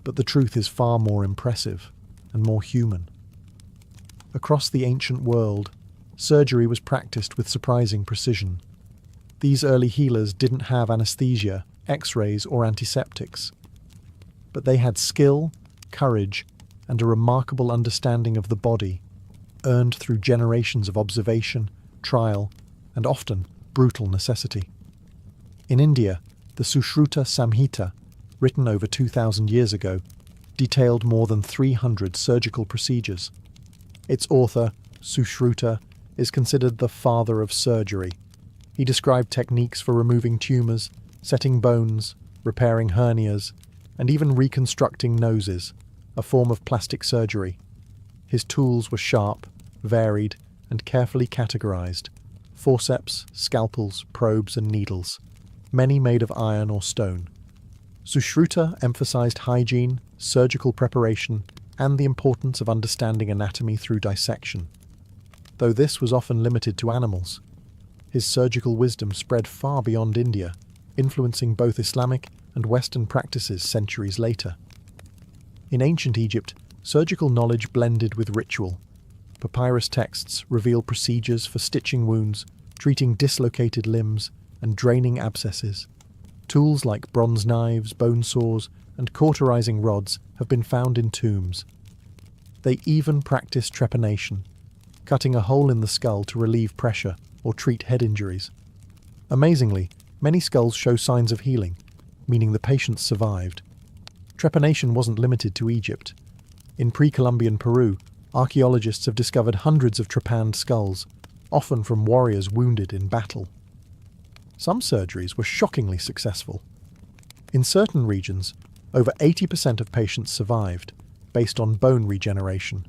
But the truth is far more impressive and more human. Across the ancient world, surgery was practiced with surprising precision. These early healers didn't have anesthesia, X-rays, or antiseptics. But they had skill, courage, and a remarkable understanding of the body, earned through generations of observation, trial, and often brutal necessity. In India, the Sushruta Samhita, written over 2,000 years ago, detailed more than 300 surgical procedures. Its author, Sushruta, is considered the father of surgery. He described techniques for removing tumours, setting bones, repairing hernias, and even reconstructing noses, a form of plastic surgery. His tools were sharp, varied, and carefully categorized: forceps, scalpels, probes, and needles, many made of iron or stone. Sushruta emphasized hygiene, surgical preparation, and the importance of understanding anatomy through dissection. Though this was often limited to animals, his surgical wisdom spread far beyond India, influencing both Islamic and Western practices centuries later. In ancient Egypt, surgical knowledge blended with ritual. Papyrus texts reveal procedures for stitching wounds, treating dislocated limbs, and draining abscesses. Tools like bronze knives, bone saws, and cauterizing rods have been found in tombs. They even practiced trepanation, cutting a hole in the skull to relieve pressure or treat head injuries. Amazingly, many skulls show signs of healing, meaning the patients survived. Trepanation wasn't limited to Egypt. In pre-Columbian Peru, archaeologists have discovered hundreds of trepanned skulls, often from warriors wounded in battle. Some surgeries were shockingly successful. In certain regions, over 80% of patients survived, based on bone regeneration.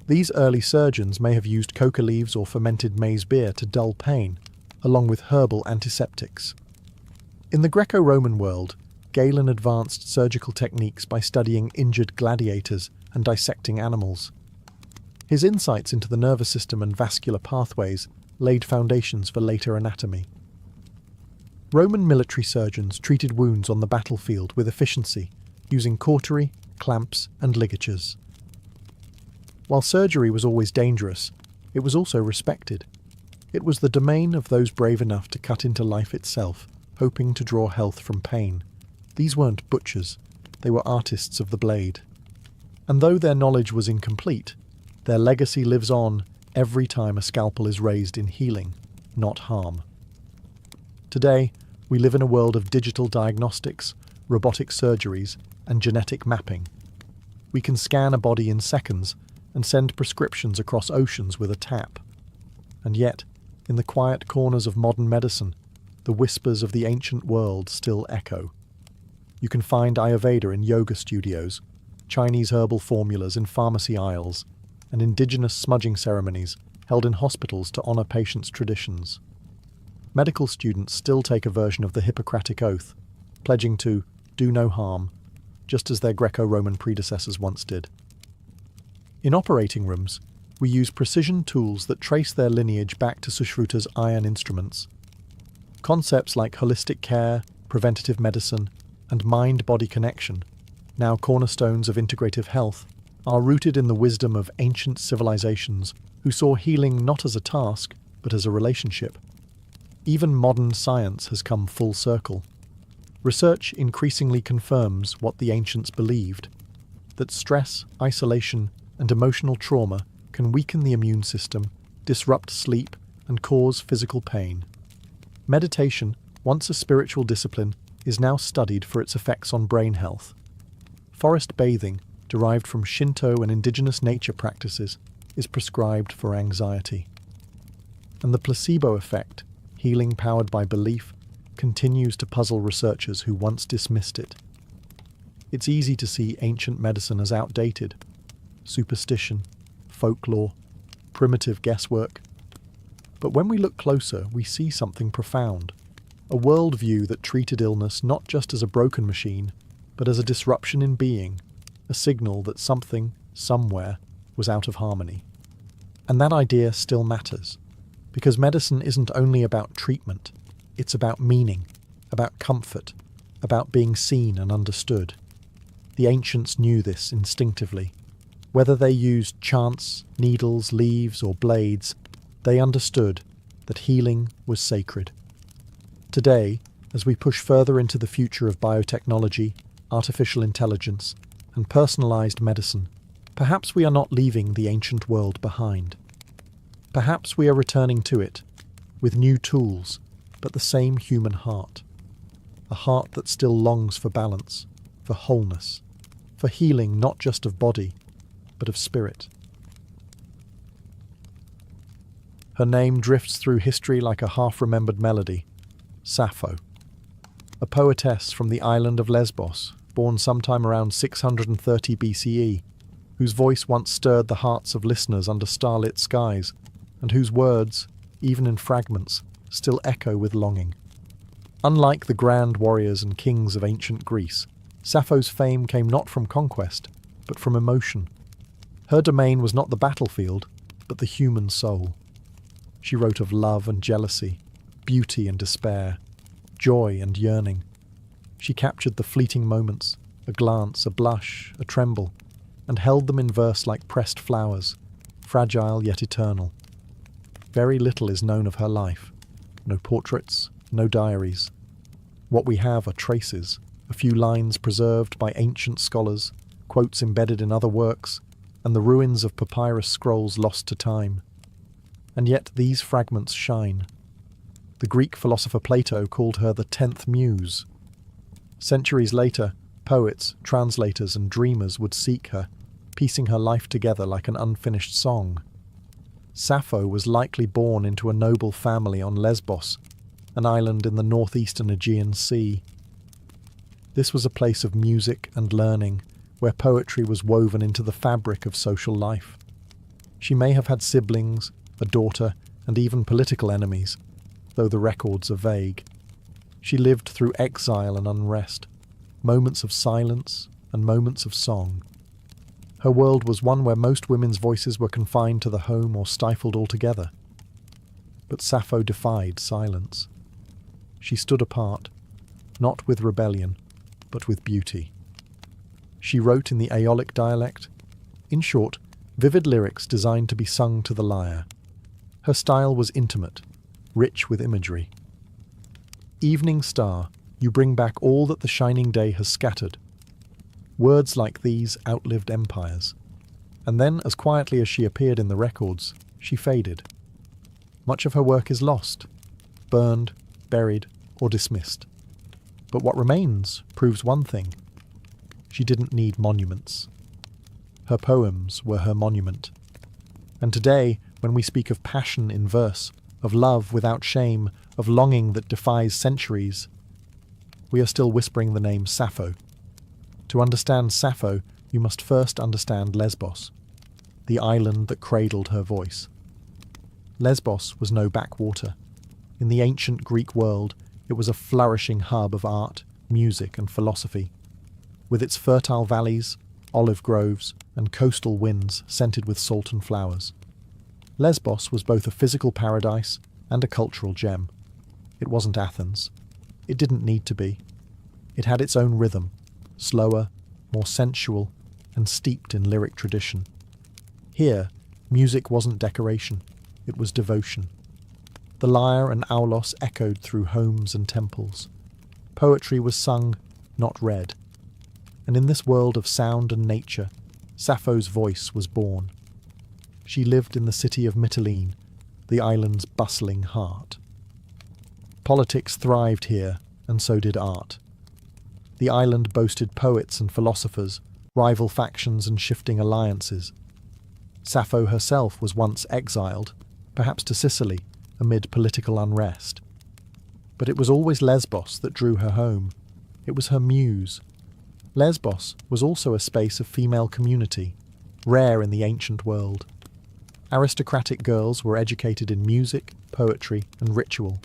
These early surgeons may have used coca leaves or fermented maize beer to dull pain, along with herbal antiseptics. In the Greco-Roman world, Galen advanced surgical techniques by studying injured gladiators and dissecting animals. His insights into the nervous system and vascular pathways laid foundations for later anatomy. Roman military surgeons treated wounds on the battlefield with efficiency, using cautery, clamps, and ligatures. While surgery was always dangerous, it was also respected. It was the domain of those brave enough to cut into life itself, hoping to draw health from pain. These weren't butchers, they were artists of the blade. And though their knowledge was incomplete, their legacy lives on every time a scalpel is raised in healing, not harm. Today, we live in a world of digital diagnostics, robotic surgeries, and genetic mapping. We can scan a body in seconds and send prescriptions across oceans with a tap. And yet, in the quiet corners of modern medicine, the whispers of the ancient world still echo. You can find Ayurveda in yoga studios, Chinese herbal formulas in pharmacy aisles, and indigenous smudging ceremonies held in hospitals to honour patients' traditions. Medical students still take a version of the Hippocratic Oath, pledging to do no harm, just as their Greco-Roman predecessors once did. In operating rooms, we use precision tools that trace their lineage back to Sushruta's iron instruments. Concepts like holistic care, preventative medicine, and mind-body connection, now cornerstones of integrative health, are rooted in the wisdom of ancient civilizations who saw healing not as a task, but as a relationship. Even modern science has come full circle. Research increasingly confirms what the ancients believed, that stress, isolation, and emotional trauma can weaken the immune system, disrupt sleep, and cause physical pain. Meditation, once a spiritual discipline, is now studied for its effects on brain health. Forest bathing, derived from Shinto and indigenous nature practices, is prescribed for anxiety. And the placebo effect, healing powered by belief, continues to puzzle researchers who once dismissed it. It's easy to see ancient medicine as outdated. Superstition, folklore, primitive guesswork. But when we look closer, we see something profound. A worldview that treated illness not just as a broken machine, but as a disruption in being, a signal that something, somewhere, was out of harmony. And that idea still matters, because medicine isn't only about treatment, it's about meaning, about comfort, about being seen and understood. The ancients knew this instinctively. Whether they used chants, needles, leaves, or blades, they understood that healing was sacred. Today, as we push further into the future of biotechnology, artificial intelligence, and personalized medicine, perhaps we are not leaving the ancient world behind. Perhaps we are returning to it, with new tools, but the same human heart. A heart that still longs for balance, for wholeness, for healing not just of body, but of spirit. Her name drifts through history like a half-remembered melody, Sappho. A poetess from the island of Lesbos, born sometime around 630 BCE, whose voice once stirred the hearts of listeners under starlit skies, and whose words, even in fragments, still echo with longing. Unlike the grand warriors and kings of ancient Greece, Sappho's fame came not from conquest, but from emotion. Her domain was not the battlefield, but the human soul. She wrote of love and jealousy, beauty and despair, joy and yearning. She captured the fleeting moments, a glance, a blush, a tremble, and held them in verse like pressed flowers, fragile yet eternal. Very little is known of her life. No portraits, no diaries. What we have are traces, a few lines preserved by ancient scholars, quotes embedded in other works, and the ruins of papyrus scrolls lost to time. And yet these fragments shine. The Greek philosopher Plato called her the 10th muse. Centuries later, poets, translators, and dreamers would seek her, piecing her life together like an unfinished song. Sappho was likely born into a noble family on Lesbos, an island in the northeastern Aegean Sea. This was a place of music and learning, where poetry was woven into the fabric of social life. She may have had siblings, a daughter, and even political enemies, though the records are vague. She lived through exile and unrest, moments of silence and moments of song. Her world was one where most women's voices were confined to the home or stifled altogether. But Sappho defied silence. She stood apart, not with rebellion, but with beauty. She wrote in the Aeolic dialect, in short, vivid lyrics designed to be sung to the lyre. Her style was intimate, rich with imagery. Evening star, you bring back all that the shining day has scattered. Words like these outlived empires. And then, as quietly as she appeared in the records, she faded. Much of her work is lost, burned, buried, or dismissed. But what remains proves one thing. She didn't need monuments. Her poems were her monument. And today, when we speak of passion in verse, of love without shame, of longing that defies centuries, we are still whispering the name Sappho. To understand Sappho, you must first understand Lesbos, the island that cradled her voice. Lesbos was no backwater. In the ancient Greek world, it was a flourishing hub of art, music, and philosophy. With its fertile valleys, olive groves, and coastal winds scented with salt and flowers. Lesbos was both a physical paradise and a cultural gem. It wasn't Athens. It didn't need to be. It had its own rhythm, slower, more sensual, and steeped in lyric tradition. Here, music wasn't decoration, it was devotion. The lyre and aulos echoed through homes and temples. Poetry was sung, not read. And in this world of sound and nature, Sappho's voice was born. She lived in the city of Mytilene, the island's bustling heart. Politics thrived here, and so did art. The island boasted poets and philosophers, rival factions and shifting alliances. Sappho herself was once exiled, perhaps to Sicily, amid political unrest. But it was always Lesbos that drew her home. It was her muse. Lesbos was also a space of female community, rare in the ancient world. Aristocratic girls were educated in music, poetry, and ritual.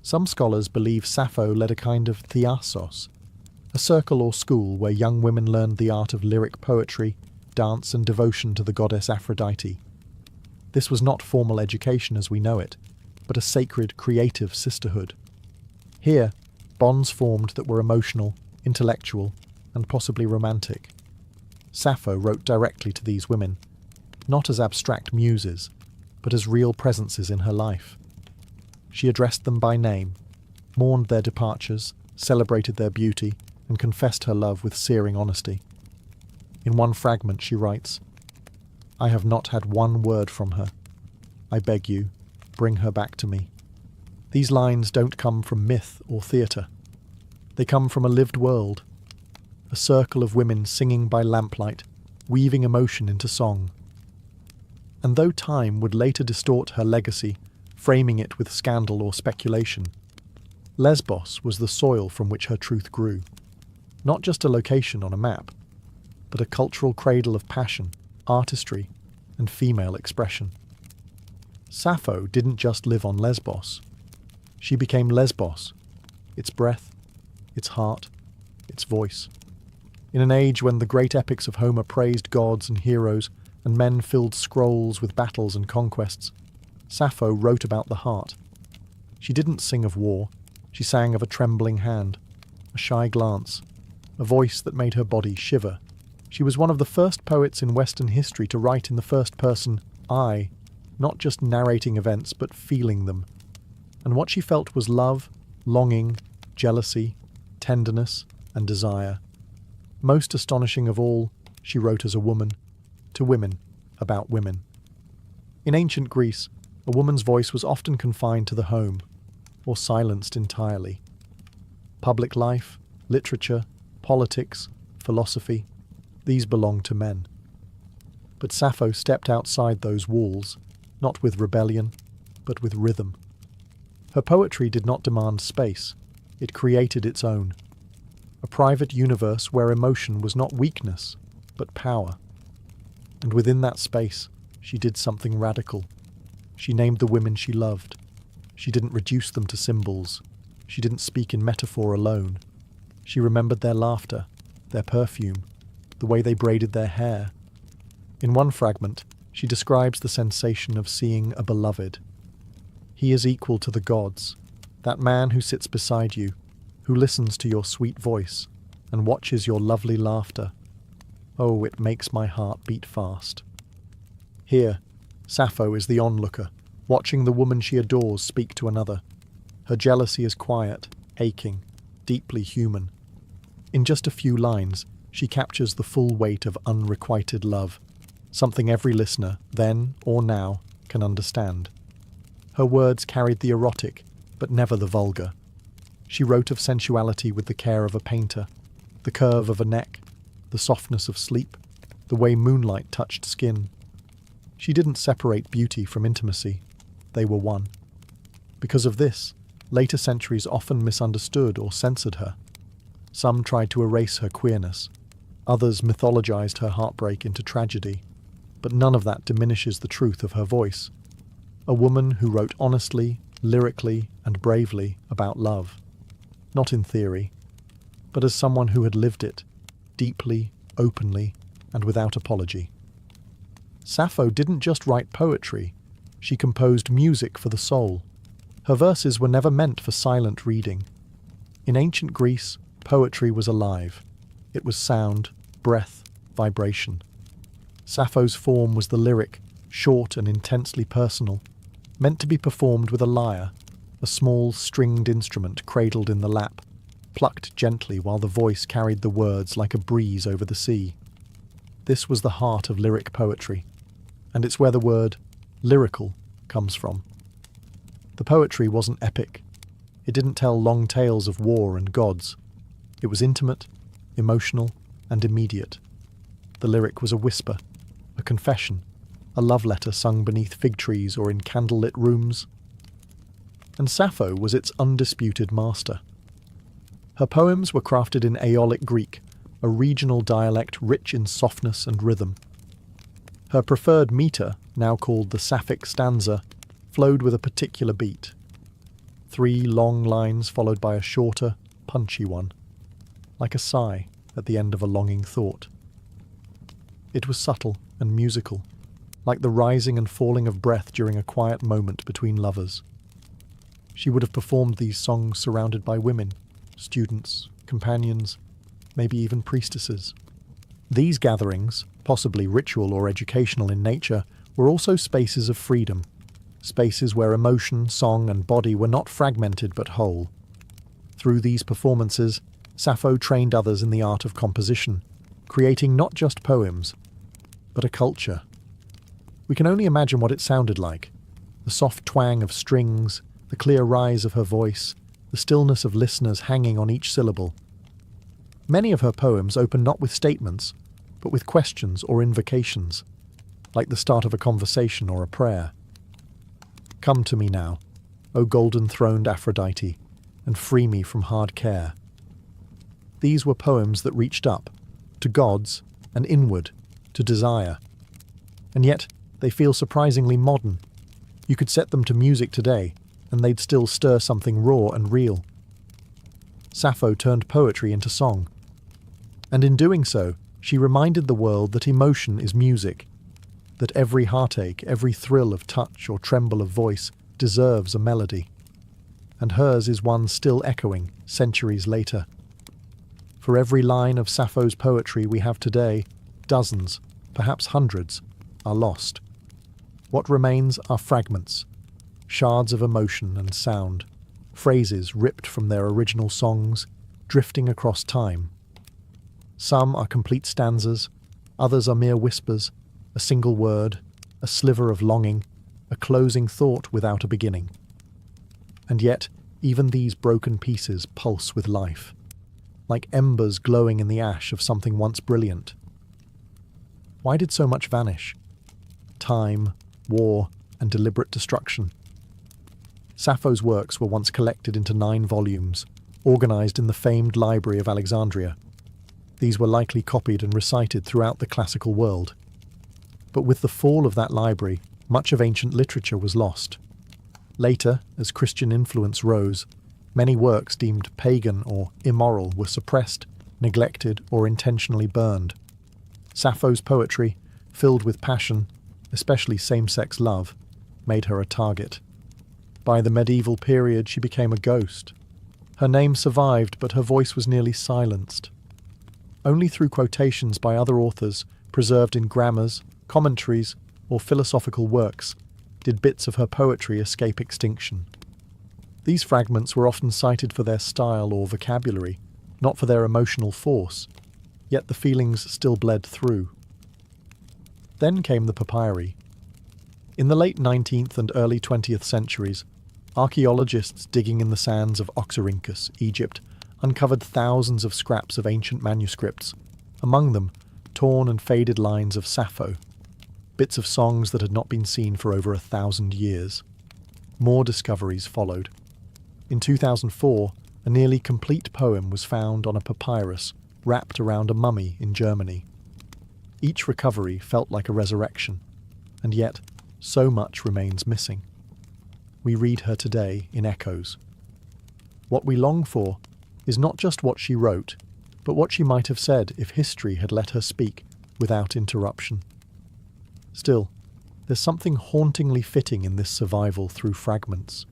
Some scholars believe Sappho led a kind of theasos, a circle or school where young women learned the art of lyric poetry, dance, and devotion to the goddess Aphrodite. This was not formal education as we know it, but a sacred, creative sisterhood. Here, bonds formed that were emotional, intellectual, and possibly romantic. Sappho wrote directly to these women, not as abstract muses, but as real presences in her life. She addressed them by name, mourned their departures, celebrated their beauty, and confessed her love with searing honesty. In one fragment she writes, "I have not had one word from her. I beg you, bring her back to me." These lines don't come from myth or theatre. They come from a lived world, a circle of women singing by lamplight, weaving emotion into song. And though time would later distort her legacy, framing it with scandal or speculation, Lesbos was the soil from which her truth grew. Not just a location on a map, but a cultural cradle of passion, artistry, and female expression. Sappho didn't just live on Lesbos. She became Lesbos, its breath, its heart, its voice. In an age when the great epics of Homer praised gods and heroes, and men filled scrolls with battles and conquests, Sappho wrote about the heart. She didn't sing of war, she sang of a trembling hand, a shy glance, a voice that made her body shiver. She was one of the first poets in Western history to write in the first person, I, not just narrating events but feeling them. And what she felt was love, longing, jealousy, tenderness, and desire. Most astonishing of all, she wrote as a woman, to women, about women. In ancient Greece, a woman's voice was often confined to the home, or silenced entirely. Public life, literature, politics, philosophy, these belonged to men. But Sappho stepped outside those walls, not with rebellion, but with rhythm. Her poetry did not demand space, it created its own. A private universe where emotion was not weakness, but power. And within that space, she did something radical. She named the women she loved. She didn't reduce them to symbols. She didn't speak in metaphor alone. She remembered their laughter, their perfume, the way they braided their hair. In one fragment, she describes the sensation of seeing a beloved. He is equal to the gods, that man who sits beside you, who listens to your sweet voice and watches your lovely laughter. Oh, it makes my heart beat fast. Here, Sappho is the onlooker, watching the woman she adores speak to another. Her jealousy is quiet, aching, deeply human. In just a few lines, she captures the full weight of unrequited love, something every listener, then or now, can understand. Her words carried the erotic, but never the vulgar. She wrote of sensuality with the care of a painter, the curve of a neck, the softness of sleep, the way moonlight touched skin. She didn't separate beauty from intimacy. They were one. Because of this, later centuries often misunderstood or censored her. Some tried to erase her queerness. Others mythologized her heartbreak into tragedy. But none of that diminishes the truth of her voice. A woman who wrote honestly, lyrically, and bravely about love. Not in theory, but as someone who had lived it, deeply, openly, and without apology. Sappho didn't just write poetry, she composed music for the soul. Her verses were never meant for silent reading. In ancient Greece, poetry was alive. It was sound, breath, vibration. Sappho's form was the lyric, short and intensely personal, meant to be performed with a lyre, a small stringed instrument cradled in the lap, plucked gently while the voice carried the words like a breeze over the sea. This was the heart of lyric poetry, and it's where the word lyrical comes from. The poetry wasn't epic. It didn't tell long tales of war and gods. It was intimate, emotional, and immediate. The lyric was a whisper, a confession, a love letter sung beneath fig trees or in candlelit rooms. And Sappho was its undisputed master. Her poems were crafted in Aeolic Greek, a regional dialect rich in softness and rhythm. Her preferred metre, now called the Sapphic stanza, flowed with a particular beat. 3 long lines followed by a shorter, punchy one, like a sigh at the end of a longing thought. It was subtle and musical, like the rising and falling of breath during a quiet moment between lovers. She would have performed these songs surrounded by women, students, companions, maybe even priestesses. These gatherings, possibly ritual or educational in nature, were also spaces of freedom, spaces where emotion, song, and body were not fragmented but whole. Through these performances, Sappho trained others in the art of composition, creating not just poems, but a culture. We can only imagine what it sounded like. The soft twang of strings, the clear rise of her voice, the stillness of listeners hanging on each syllable. Many of her poems open not with statements, but with questions or invocations, like the start of a conversation or a prayer. Come to me now, O golden-throned Aphrodite, and free me from hard care. These were poems that reached up, to gods, and inward, to desire. And yet, they feel surprisingly modern. You could set them to music today, and they'd still stir something raw and real. Sappho turned poetry into song. And in doing so, she reminded the world that emotion is music, that every heartache, every thrill of touch or tremble of voice deserves a melody. And hers is one still echoing, centuries later. For every line of Sappho's poetry we have today, dozens, perhaps hundreds, are lost. What remains are fragments, shards of emotion and sound, phrases ripped from their original songs, drifting across time. Some are complete stanzas, others are mere whispers, a single word, a sliver of longing, a closing thought without a beginning. And yet, even these broken pieces pulse with life, like embers glowing in the ash of something once brilliant. Why did so much vanish? Time, war, and deliberate destruction. Sappho's works were once collected into 9 volumes, organized in the famed Library of Alexandria. These were likely copied and recited throughout the classical world. But with the fall of that library, much of ancient literature was lost. Later, as Christian influence rose, many works deemed pagan or immoral were suppressed, neglected, or intentionally burned. Sappho's poetry, filled with passion, especially same-sex love, made her a target. By the medieval period, she became a ghost. Her name survived, but her voice was nearly silenced. Only through quotations by other authors, preserved in grammars, commentaries, or philosophical works, did bits of her poetry escape extinction. These fragments were often cited for their style or vocabulary, not for their emotional force, yet the feelings still bled through. Then came the papyri. In the late 19th and early 20th centuries, Archaeologists digging in the sands of Oxyrhynchus, Egypt, uncovered thousands of scraps of ancient manuscripts, among them torn and faded lines of Sappho, bits of songs that had not been seen for over 1,000 years. More discoveries followed. In 2004, a nearly complete poem was found on a papyrus wrapped around a mummy in Germany. Each recovery felt like a resurrection, and yet so much remains missing. We read her today in echoes. What we long for is not just what she wrote, but what she might have said if history had let her speak without interruption. Still, there's something hauntingly fitting in this survival through fragments.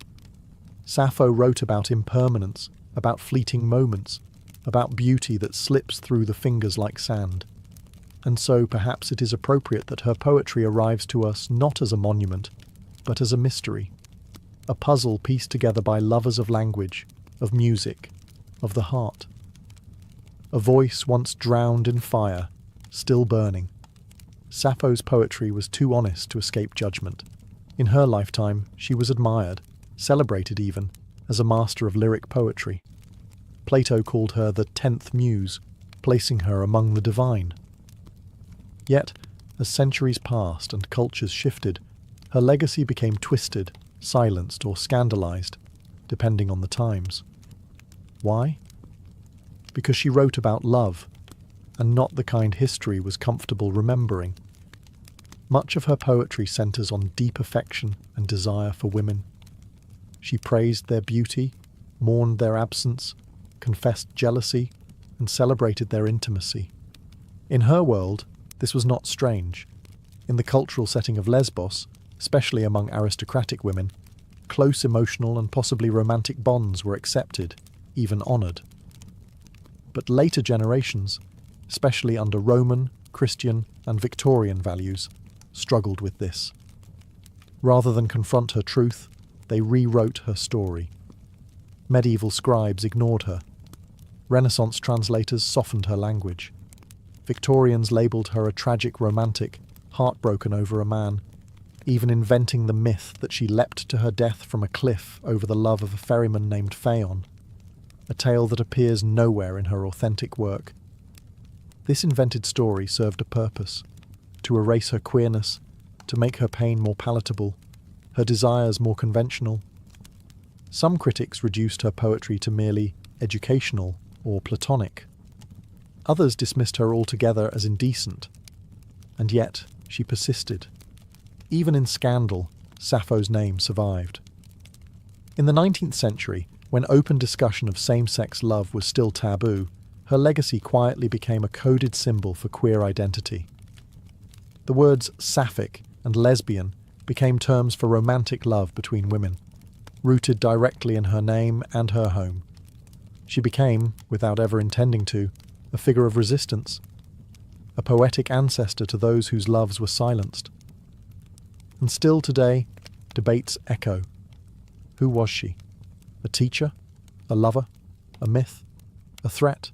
Sappho wrote about impermanence, about fleeting moments, about beauty that slips through the fingers like sand. And so perhaps it is appropriate that her poetry arrives to us not as a monument, but as a mystery, a puzzle pieced together by lovers of language, of music, of the heart. A voice once drowned in fire, still burning. Sappho's poetry was too honest to escape judgment. In her lifetime, she was admired, celebrated even, as a master of lyric poetry. Plato called her the 10th muse, placing her among the divine. Yet, as centuries passed and cultures shifted, her legacy became twisted, silenced, or scandalized, depending on the times. Why? Because she wrote about love, and not the kind history was comfortable remembering. Much of her poetry centers on deep affection and desire for women. She praised their beauty, mourned their absence, confessed jealousy, and celebrated their intimacy. In her world, this was not strange. In the cultural setting of Lesbos, especially among aristocratic women, close emotional and possibly romantic bonds were accepted, even honoured. But later generations, especially under Roman, Christian, and Victorian values, struggled with this. Rather than confront her truth, they rewrote her story. Medieval scribes ignored her. Renaissance translators softened her language. Victorians labelled her a tragic romantic, heartbroken over a man, even inventing the myth that she leapt to her death from a cliff over the love of a ferryman named Phaon, a tale that appears nowhere in her authentic work. This invented story served a purpose: to erase her queerness, to make her pain more palatable, her desires more conventional. Some critics reduced her poetry to merely educational or platonic. Others dismissed her altogether as indecent. And yet, she persisted. Even in scandal, Sappho's name survived. In the 19th century, when open discussion of same-sex love was still taboo, her legacy quietly became a coded symbol for queer identity. The words sapphic and lesbian became terms for romantic love between women, rooted directly in her name and her home. She became, without ever intending to, a figure of resistance, a poetic ancestor to those whose loves were silenced. And still today, debates echo. Who was she? A teacher? A lover? A myth? A threat?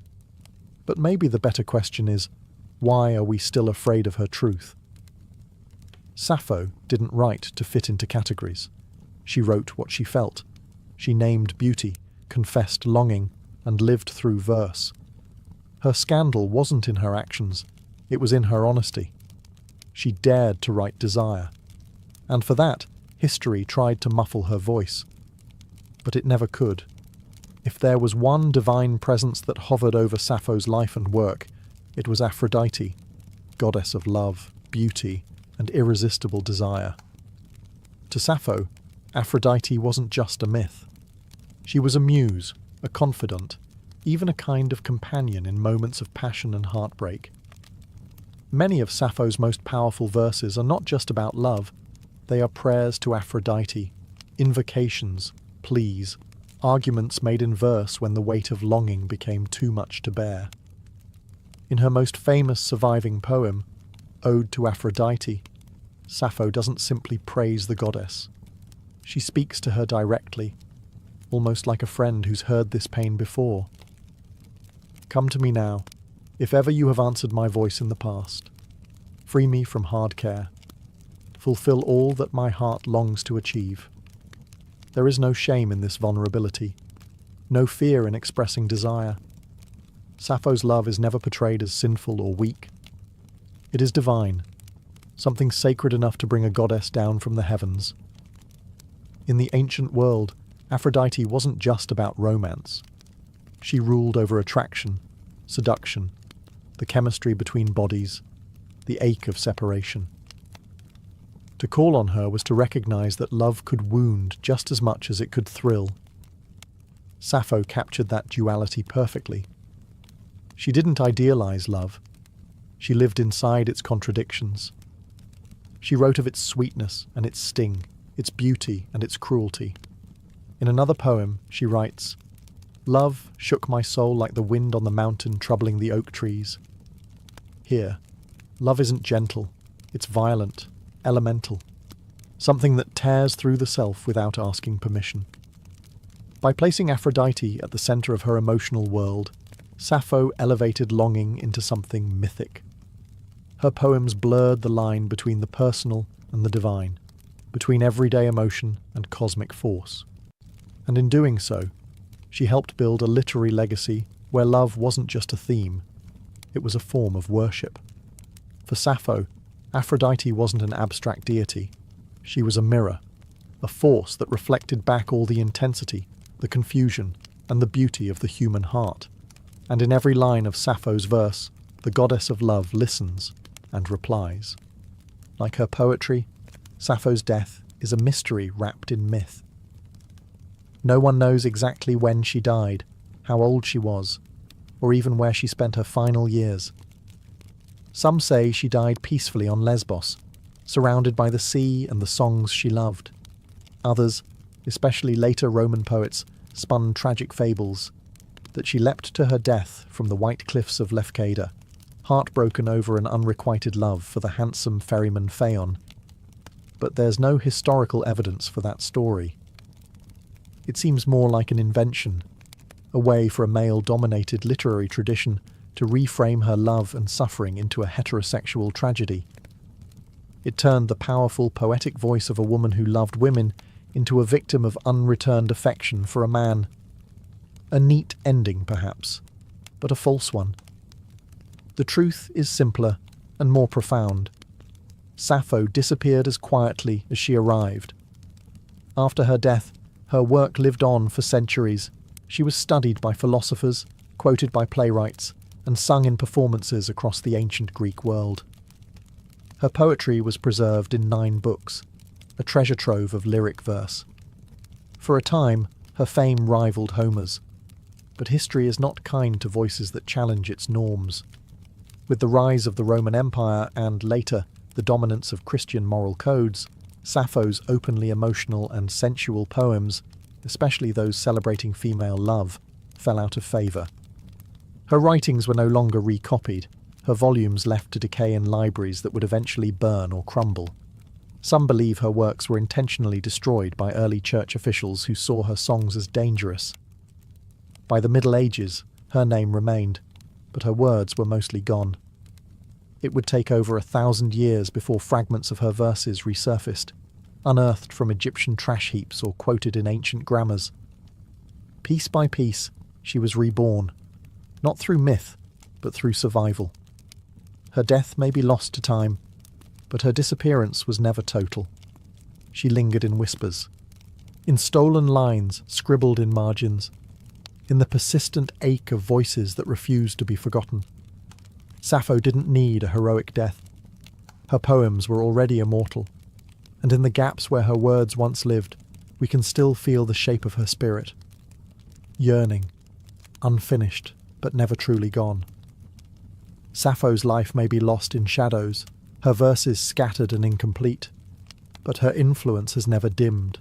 But maybe the better question is, why are we still afraid of her truth? Sappho didn't write to fit into categories. She wrote what she felt. She named beauty, confessed longing, and lived through verse. Her scandal wasn't in her actions, it was in her honesty. She dared to write desire. And for that, history tried to muffle her voice. But it never could. If there was one divine presence that hovered over Sappho's life and work, it was Aphrodite, goddess of love, beauty, and irresistible desire. To Sappho, Aphrodite wasn't just a myth. She was a muse, a confidant, even a kind of companion in moments of passion and heartbreak. Many of Sappho's most powerful verses are not just about love, they are prayers to Aphrodite, invocations, pleas, arguments made in verse when the weight of longing became too much to bear. In her most famous surviving poem, Ode to Aphrodite, Sappho doesn't simply praise the goddess. She speaks to her directly, almost like a friend who's heard this pain before. Come to me now, if ever you have answered my voice in the past. Free me from hard care. Fulfill all that my heart longs to achieve. There is no shame in this vulnerability, no fear in expressing desire. Sappho's love is never portrayed as sinful or weak. It is divine, something sacred enough to bring a goddess down from the heavens. In the ancient world, Aphrodite wasn't just about romance. She ruled over attraction, seduction, the chemistry between bodies, the ache of separation. To call on her was to recognize that love could wound just as much as it could thrill. Sappho captured that duality perfectly. She didn't idealize love. She lived inside its contradictions. She wrote of its sweetness and its sting, its beauty and its cruelty. In another poem, she writes, "Love shook my soul like the wind on the mountain troubling the oak trees." Here, love isn't gentle, it's violent, elemental, something that tears through the self without asking permission. By placing Aphrodite at the center of her emotional world, Sappho elevated longing into something mythic. Her poems blurred the line between the personal and the divine, between everyday emotion and cosmic force. And in doing so, she helped build a literary legacy where love wasn't just a theme, it was a form of worship. For Sappho, Aphrodite wasn't an abstract deity. She was a mirror, a force that reflected back all the intensity, the confusion, and the beauty of the human heart. And in every line of Sappho's verse, the goddess of love listens and replies. Like her poetry, Sappho's death is a mystery wrapped in myth. No one knows exactly when she died, how old she was, or even where she spent her final years. Some say she died peacefully on Lesbos, surrounded by the sea and the songs she loved. Others, especially later Roman poets, spun tragic fables, that she leapt to her death from the white cliffs of Lefkada, heartbroken over an unrequited love for the handsome ferryman Phaon. But there's no historical evidence for that story. It seems more like an invention, a way for a male-dominated literary tradition to reframe her love and suffering into a heterosexual tragedy. It turned the powerful, poetic voice of a woman who loved women into a victim of unreturned affection for a man. A neat ending, perhaps, but a false one. The truth is simpler and more profound. Sappho disappeared as quietly as she arrived. After her death, her work lived on for centuries. She was studied by philosophers, quoted by playwrights, and sung in performances across the ancient Greek world. Her poetry was preserved in 9 books, a treasure trove of lyric verse. For a time, her fame rivaled Homer's. But history is not kind to voices that challenge its norms. With the rise of the Roman Empire and, later, the dominance of Christian moral codes, Sappho's openly emotional and sensual poems, especially those celebrating female love, fell out of favour. Her writings were no longer recopied, her volumes left to decay in libraries that would eventually burn or crumble. Some believe her works were intentionally destroyed by early church officials who saw her songs as dangerous. By the Middle Ages, her name remained, but her words were mostly gone. It would take over 1,000 years before fragments of her verses resurfaced, unearthed from Egyptian trash heaps or quoted in ancient grammars. Piece by piece, she was reborn, not through myth, but through survival. Her death may be lost to time, but her disappearance was never total. She lingered in whispers, in stolen lines scribbled in margins, in the persistent ache of voices that refused to be forgotten. Sappho didn't need a heroic death. Her poems were already immortal, and in the gaps where her words once lived, we can still feel the shape of her spirit. Yearning, unfinished, but never truly gone. Sappho's life may be lost in shadows, her verses scattered and incomplete, but her influence has never dimmed.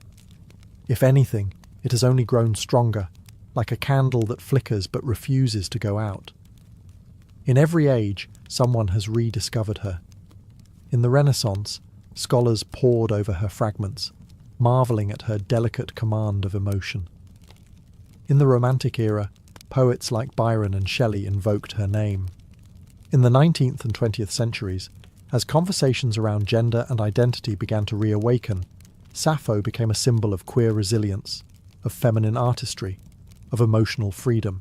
If anything, it has only grown stronger, like a candle that flickers but refuses to go out. In every age, someone has rediscovered her. In the Renaissance, scholars pored over her fragments, marvelling at her delicate command of emotion. In the Romantic era, poets like Byron and Shelley invoked her name. In the 19th and 20th centuries, as conversations around gender and identity began to reawaken, Sappho became a symbol of queer resilience, of feminine artistry, of emotional freedom.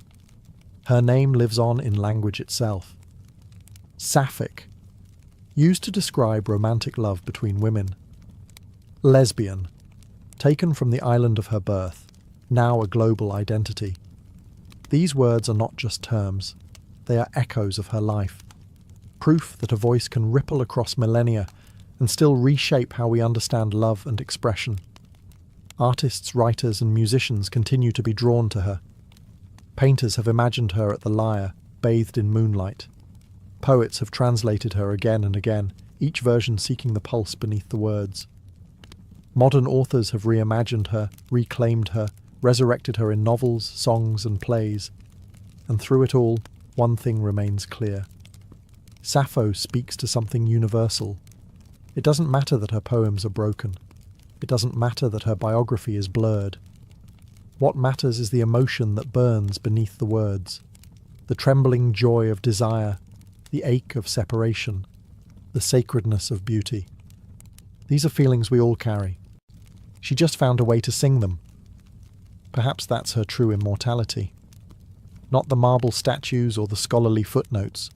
Her name lives on in language itself. Sapphic, used to describe romantic love between women. Lesbian, taken from the island of her birth, now a global identity. These words are not just terms, they are echoes of her life. Proof that a voice can ripple across millennia and still reshape how we understand love and expression. Artists, writers, and musicians continue to be drawn to her. Painters have imagined her at the lyre, bathed in moonlight. Poets have translated her again and again, each version seeking the pulse beneath the words. Modern authors have reimagined her, reclaimed her, resurrected her in novels, songs, and plays. And through it all, one thing remains clear. Sappho speaks to something universal. It doesn't matter that her poems are broken. It doesn't matter that her biography is blurred. What matters is the emotion that burns beneath the words, the trembling joy of desire, the ache of separation, the sacredness of beauty. These are feelings we all carry. She just found a way to sing them. Perhaps that's her true immortality. Not the marble statues or the scholarly footnotes,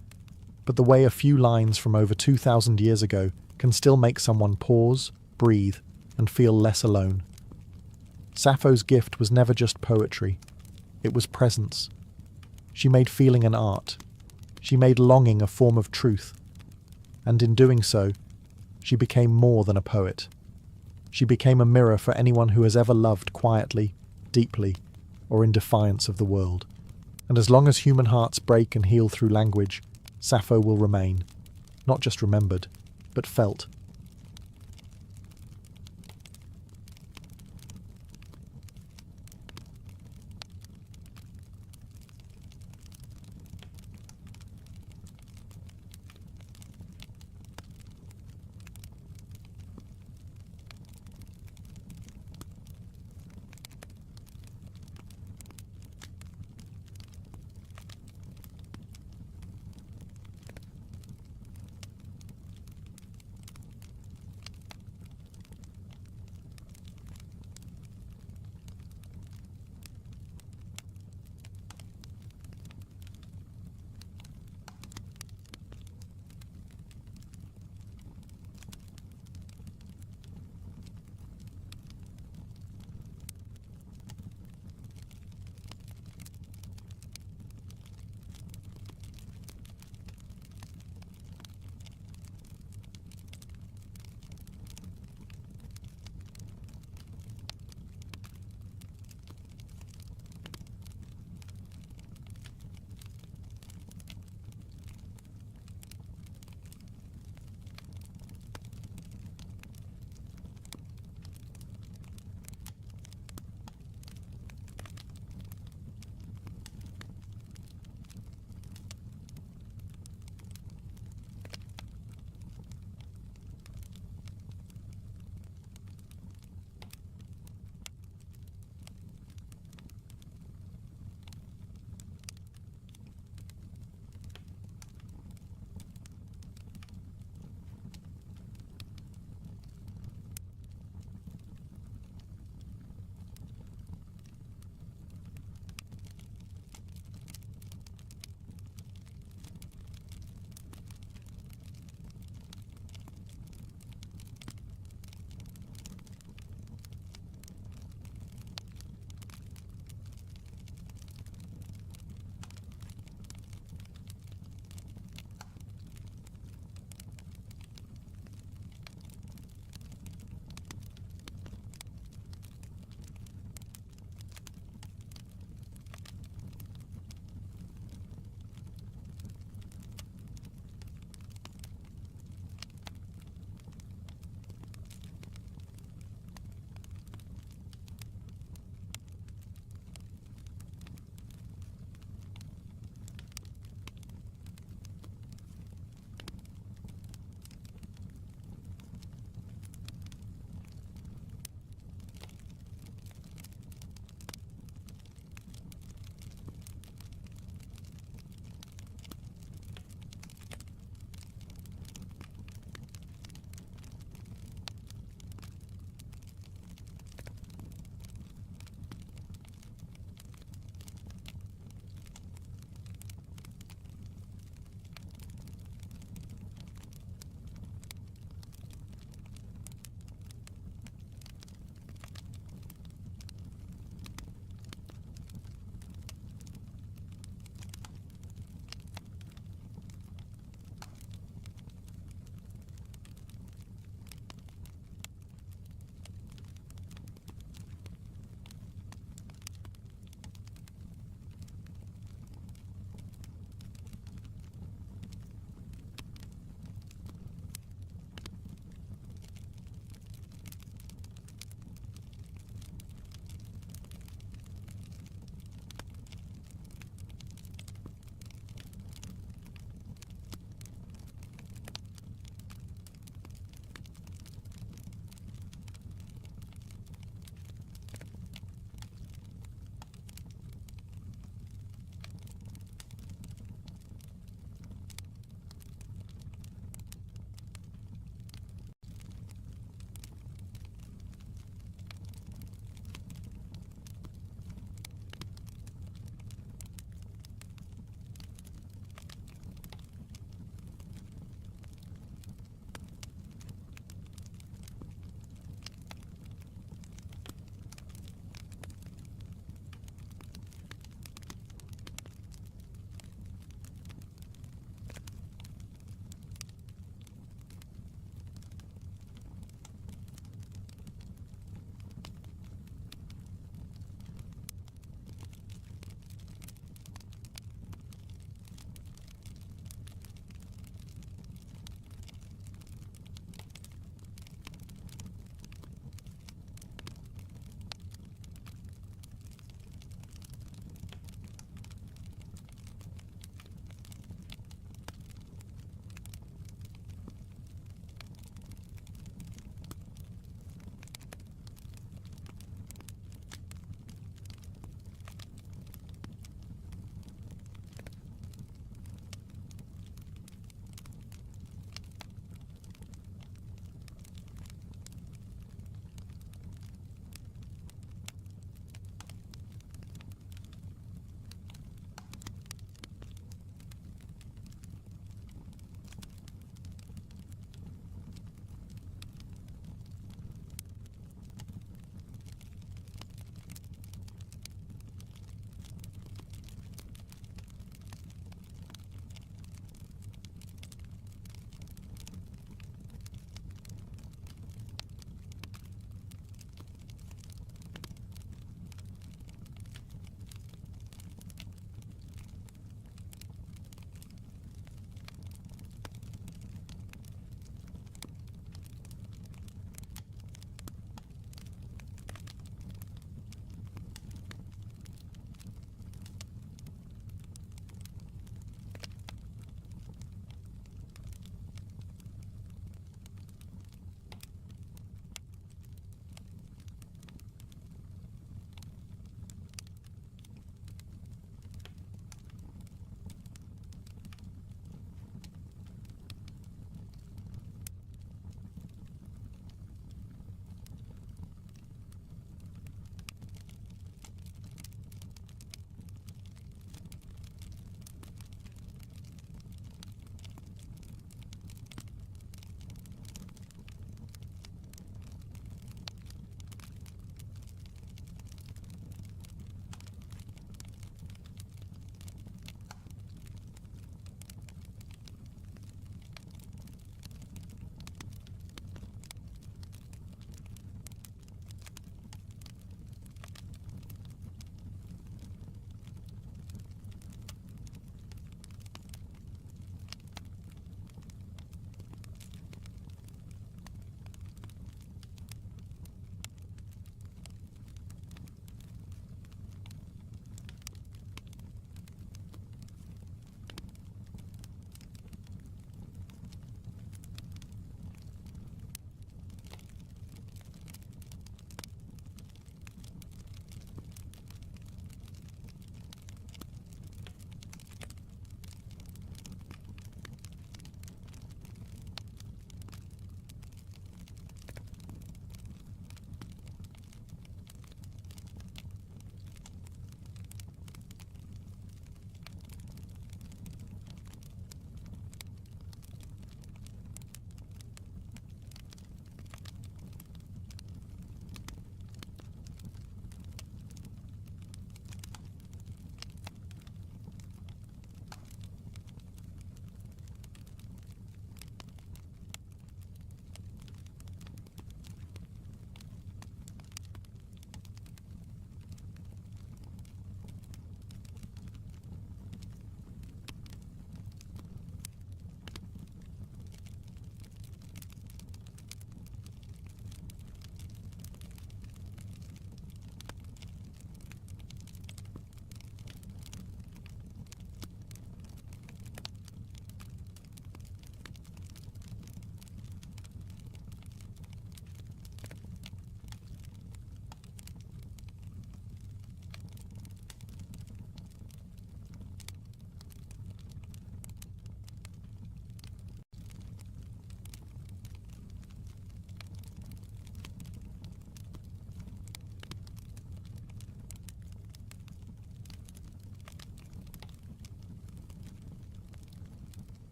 but the way a few lines from over 2,000 years ago can still make someone pause, breathe, and feel less alone. Sappho's gift was never just poetry. It was presence. She made feeling an art. She made longing a form of truth. And in doing so, she became more than a poet. She became a mirror for anyone who has ever loved quietly, deeply, or in defiance of the world. And as long as human hearts break and heal through language, Sappho will remain, not just remembered, but felt